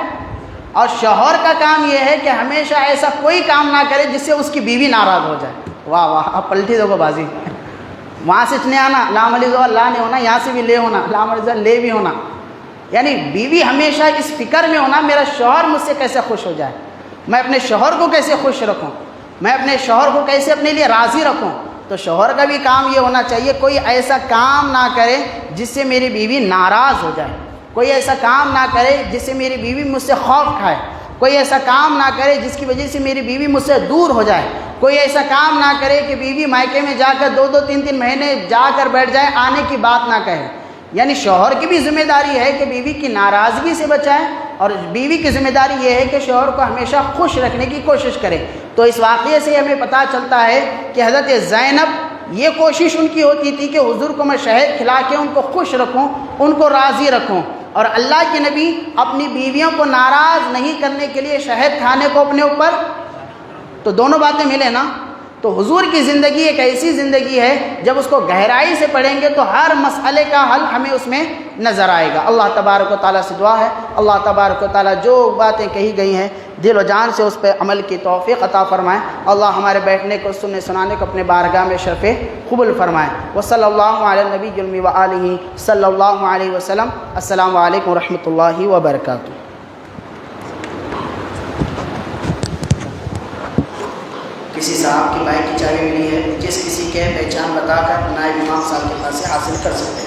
اور شوہر کا کام یہ ہے کہ ہمیشہ ایسا کوئی کام نہ کرے جس سے اس کی بیوی ناراض ہو جائے۔ واہ واہ، اب پلٹی دو گو بازی، وہاں سے نہیں آنا لام علی اللہ نہیں ہونا، یہاں سے بھی لے ہونا لام علی لے بھی ہونا، یعنی بیوی ہمیشہ اس فکر میں ہونا میرا شوہر مجھ سے کیسے خوش ہو جائے، میں اپنے شوہر کو کیسے خوش رکھوں، میں اپنے شوہر کو کیسے اپنے لیے راضی رکھوں۔ تو شوہر کا بھی کام یہ ہونا چاہیے کوئی ایسا کام نہ کرے جس سے میری بیوی ناراض ہو جائے، کوئی ایسا کام نہ کرے جس سے میری بیوی مجھ سے خوف کھائے، کوئی ایسا کام نہ کرے جس کی وجہ سے میری بیوی مجھ سے دور ہو جائے، کوئی ایسا کام نہ کرے کہ بیوی مائکے میں جا کر 2 3 مہینے جا کر بیٹھ جائے، آنے کی بات نہ کہے۔ یعنی شوہر کی بھی ذمہ داری ہے کہ بیوی کی ناراضگی سے بچائے، اور بیوی کی ذمہ داری یہ ہے کہ شوہر کو ہمیشہ خوش رکھنے کی کوشش کرے۔ تو اس واقعے سے ہمیں پتہ چلتا ہے کہ حضرت زینب یہ کوشش ان کی ہوتی تھی کہ حضور کو میں شہد کھلا کے ان کو خوش رکھوں، ان کو راضی رکھوں، اور اللہ کے نبی اپنی بیویوں کو ناراض نہیں کرنے کے لیے شہد کھانے کو اپنے اوپر، تو دونوں باتیں ملے نا۔ تو حضور کی زندگی ایک ایسی زندگی ہے جب اس کو گہرائی سے پڑھیں گے تو ہر مسئلے کا حل ہمیں اس میں نظر آئے گا۔ اللہ تبارک و تعالیٰ سے دعا ہے اللہ تبارک و تعالیٰ جو باتیں کہی گئی ہیں دل و جان سے اس پہ عمل کی توفیق عطا فرمائیں۔ اللہ ہمارے بیٹھنے کو سننے سنانے کو اپنے بارگاہ میں شرف قبول فرمائیں۔ وصلی اللہ علی النبی المی و آلہ صلی اللہ علیہ وسلم۔ السلام علیکم ورحمۃ اللہ وبرکاتہ۔ کسی صاحب کی بائک کی چابی ملی ہے، جس کسی کے پہچان بتا کر نائب امام صاحب کے پاس سے حاصل کر سکتے ہیں۔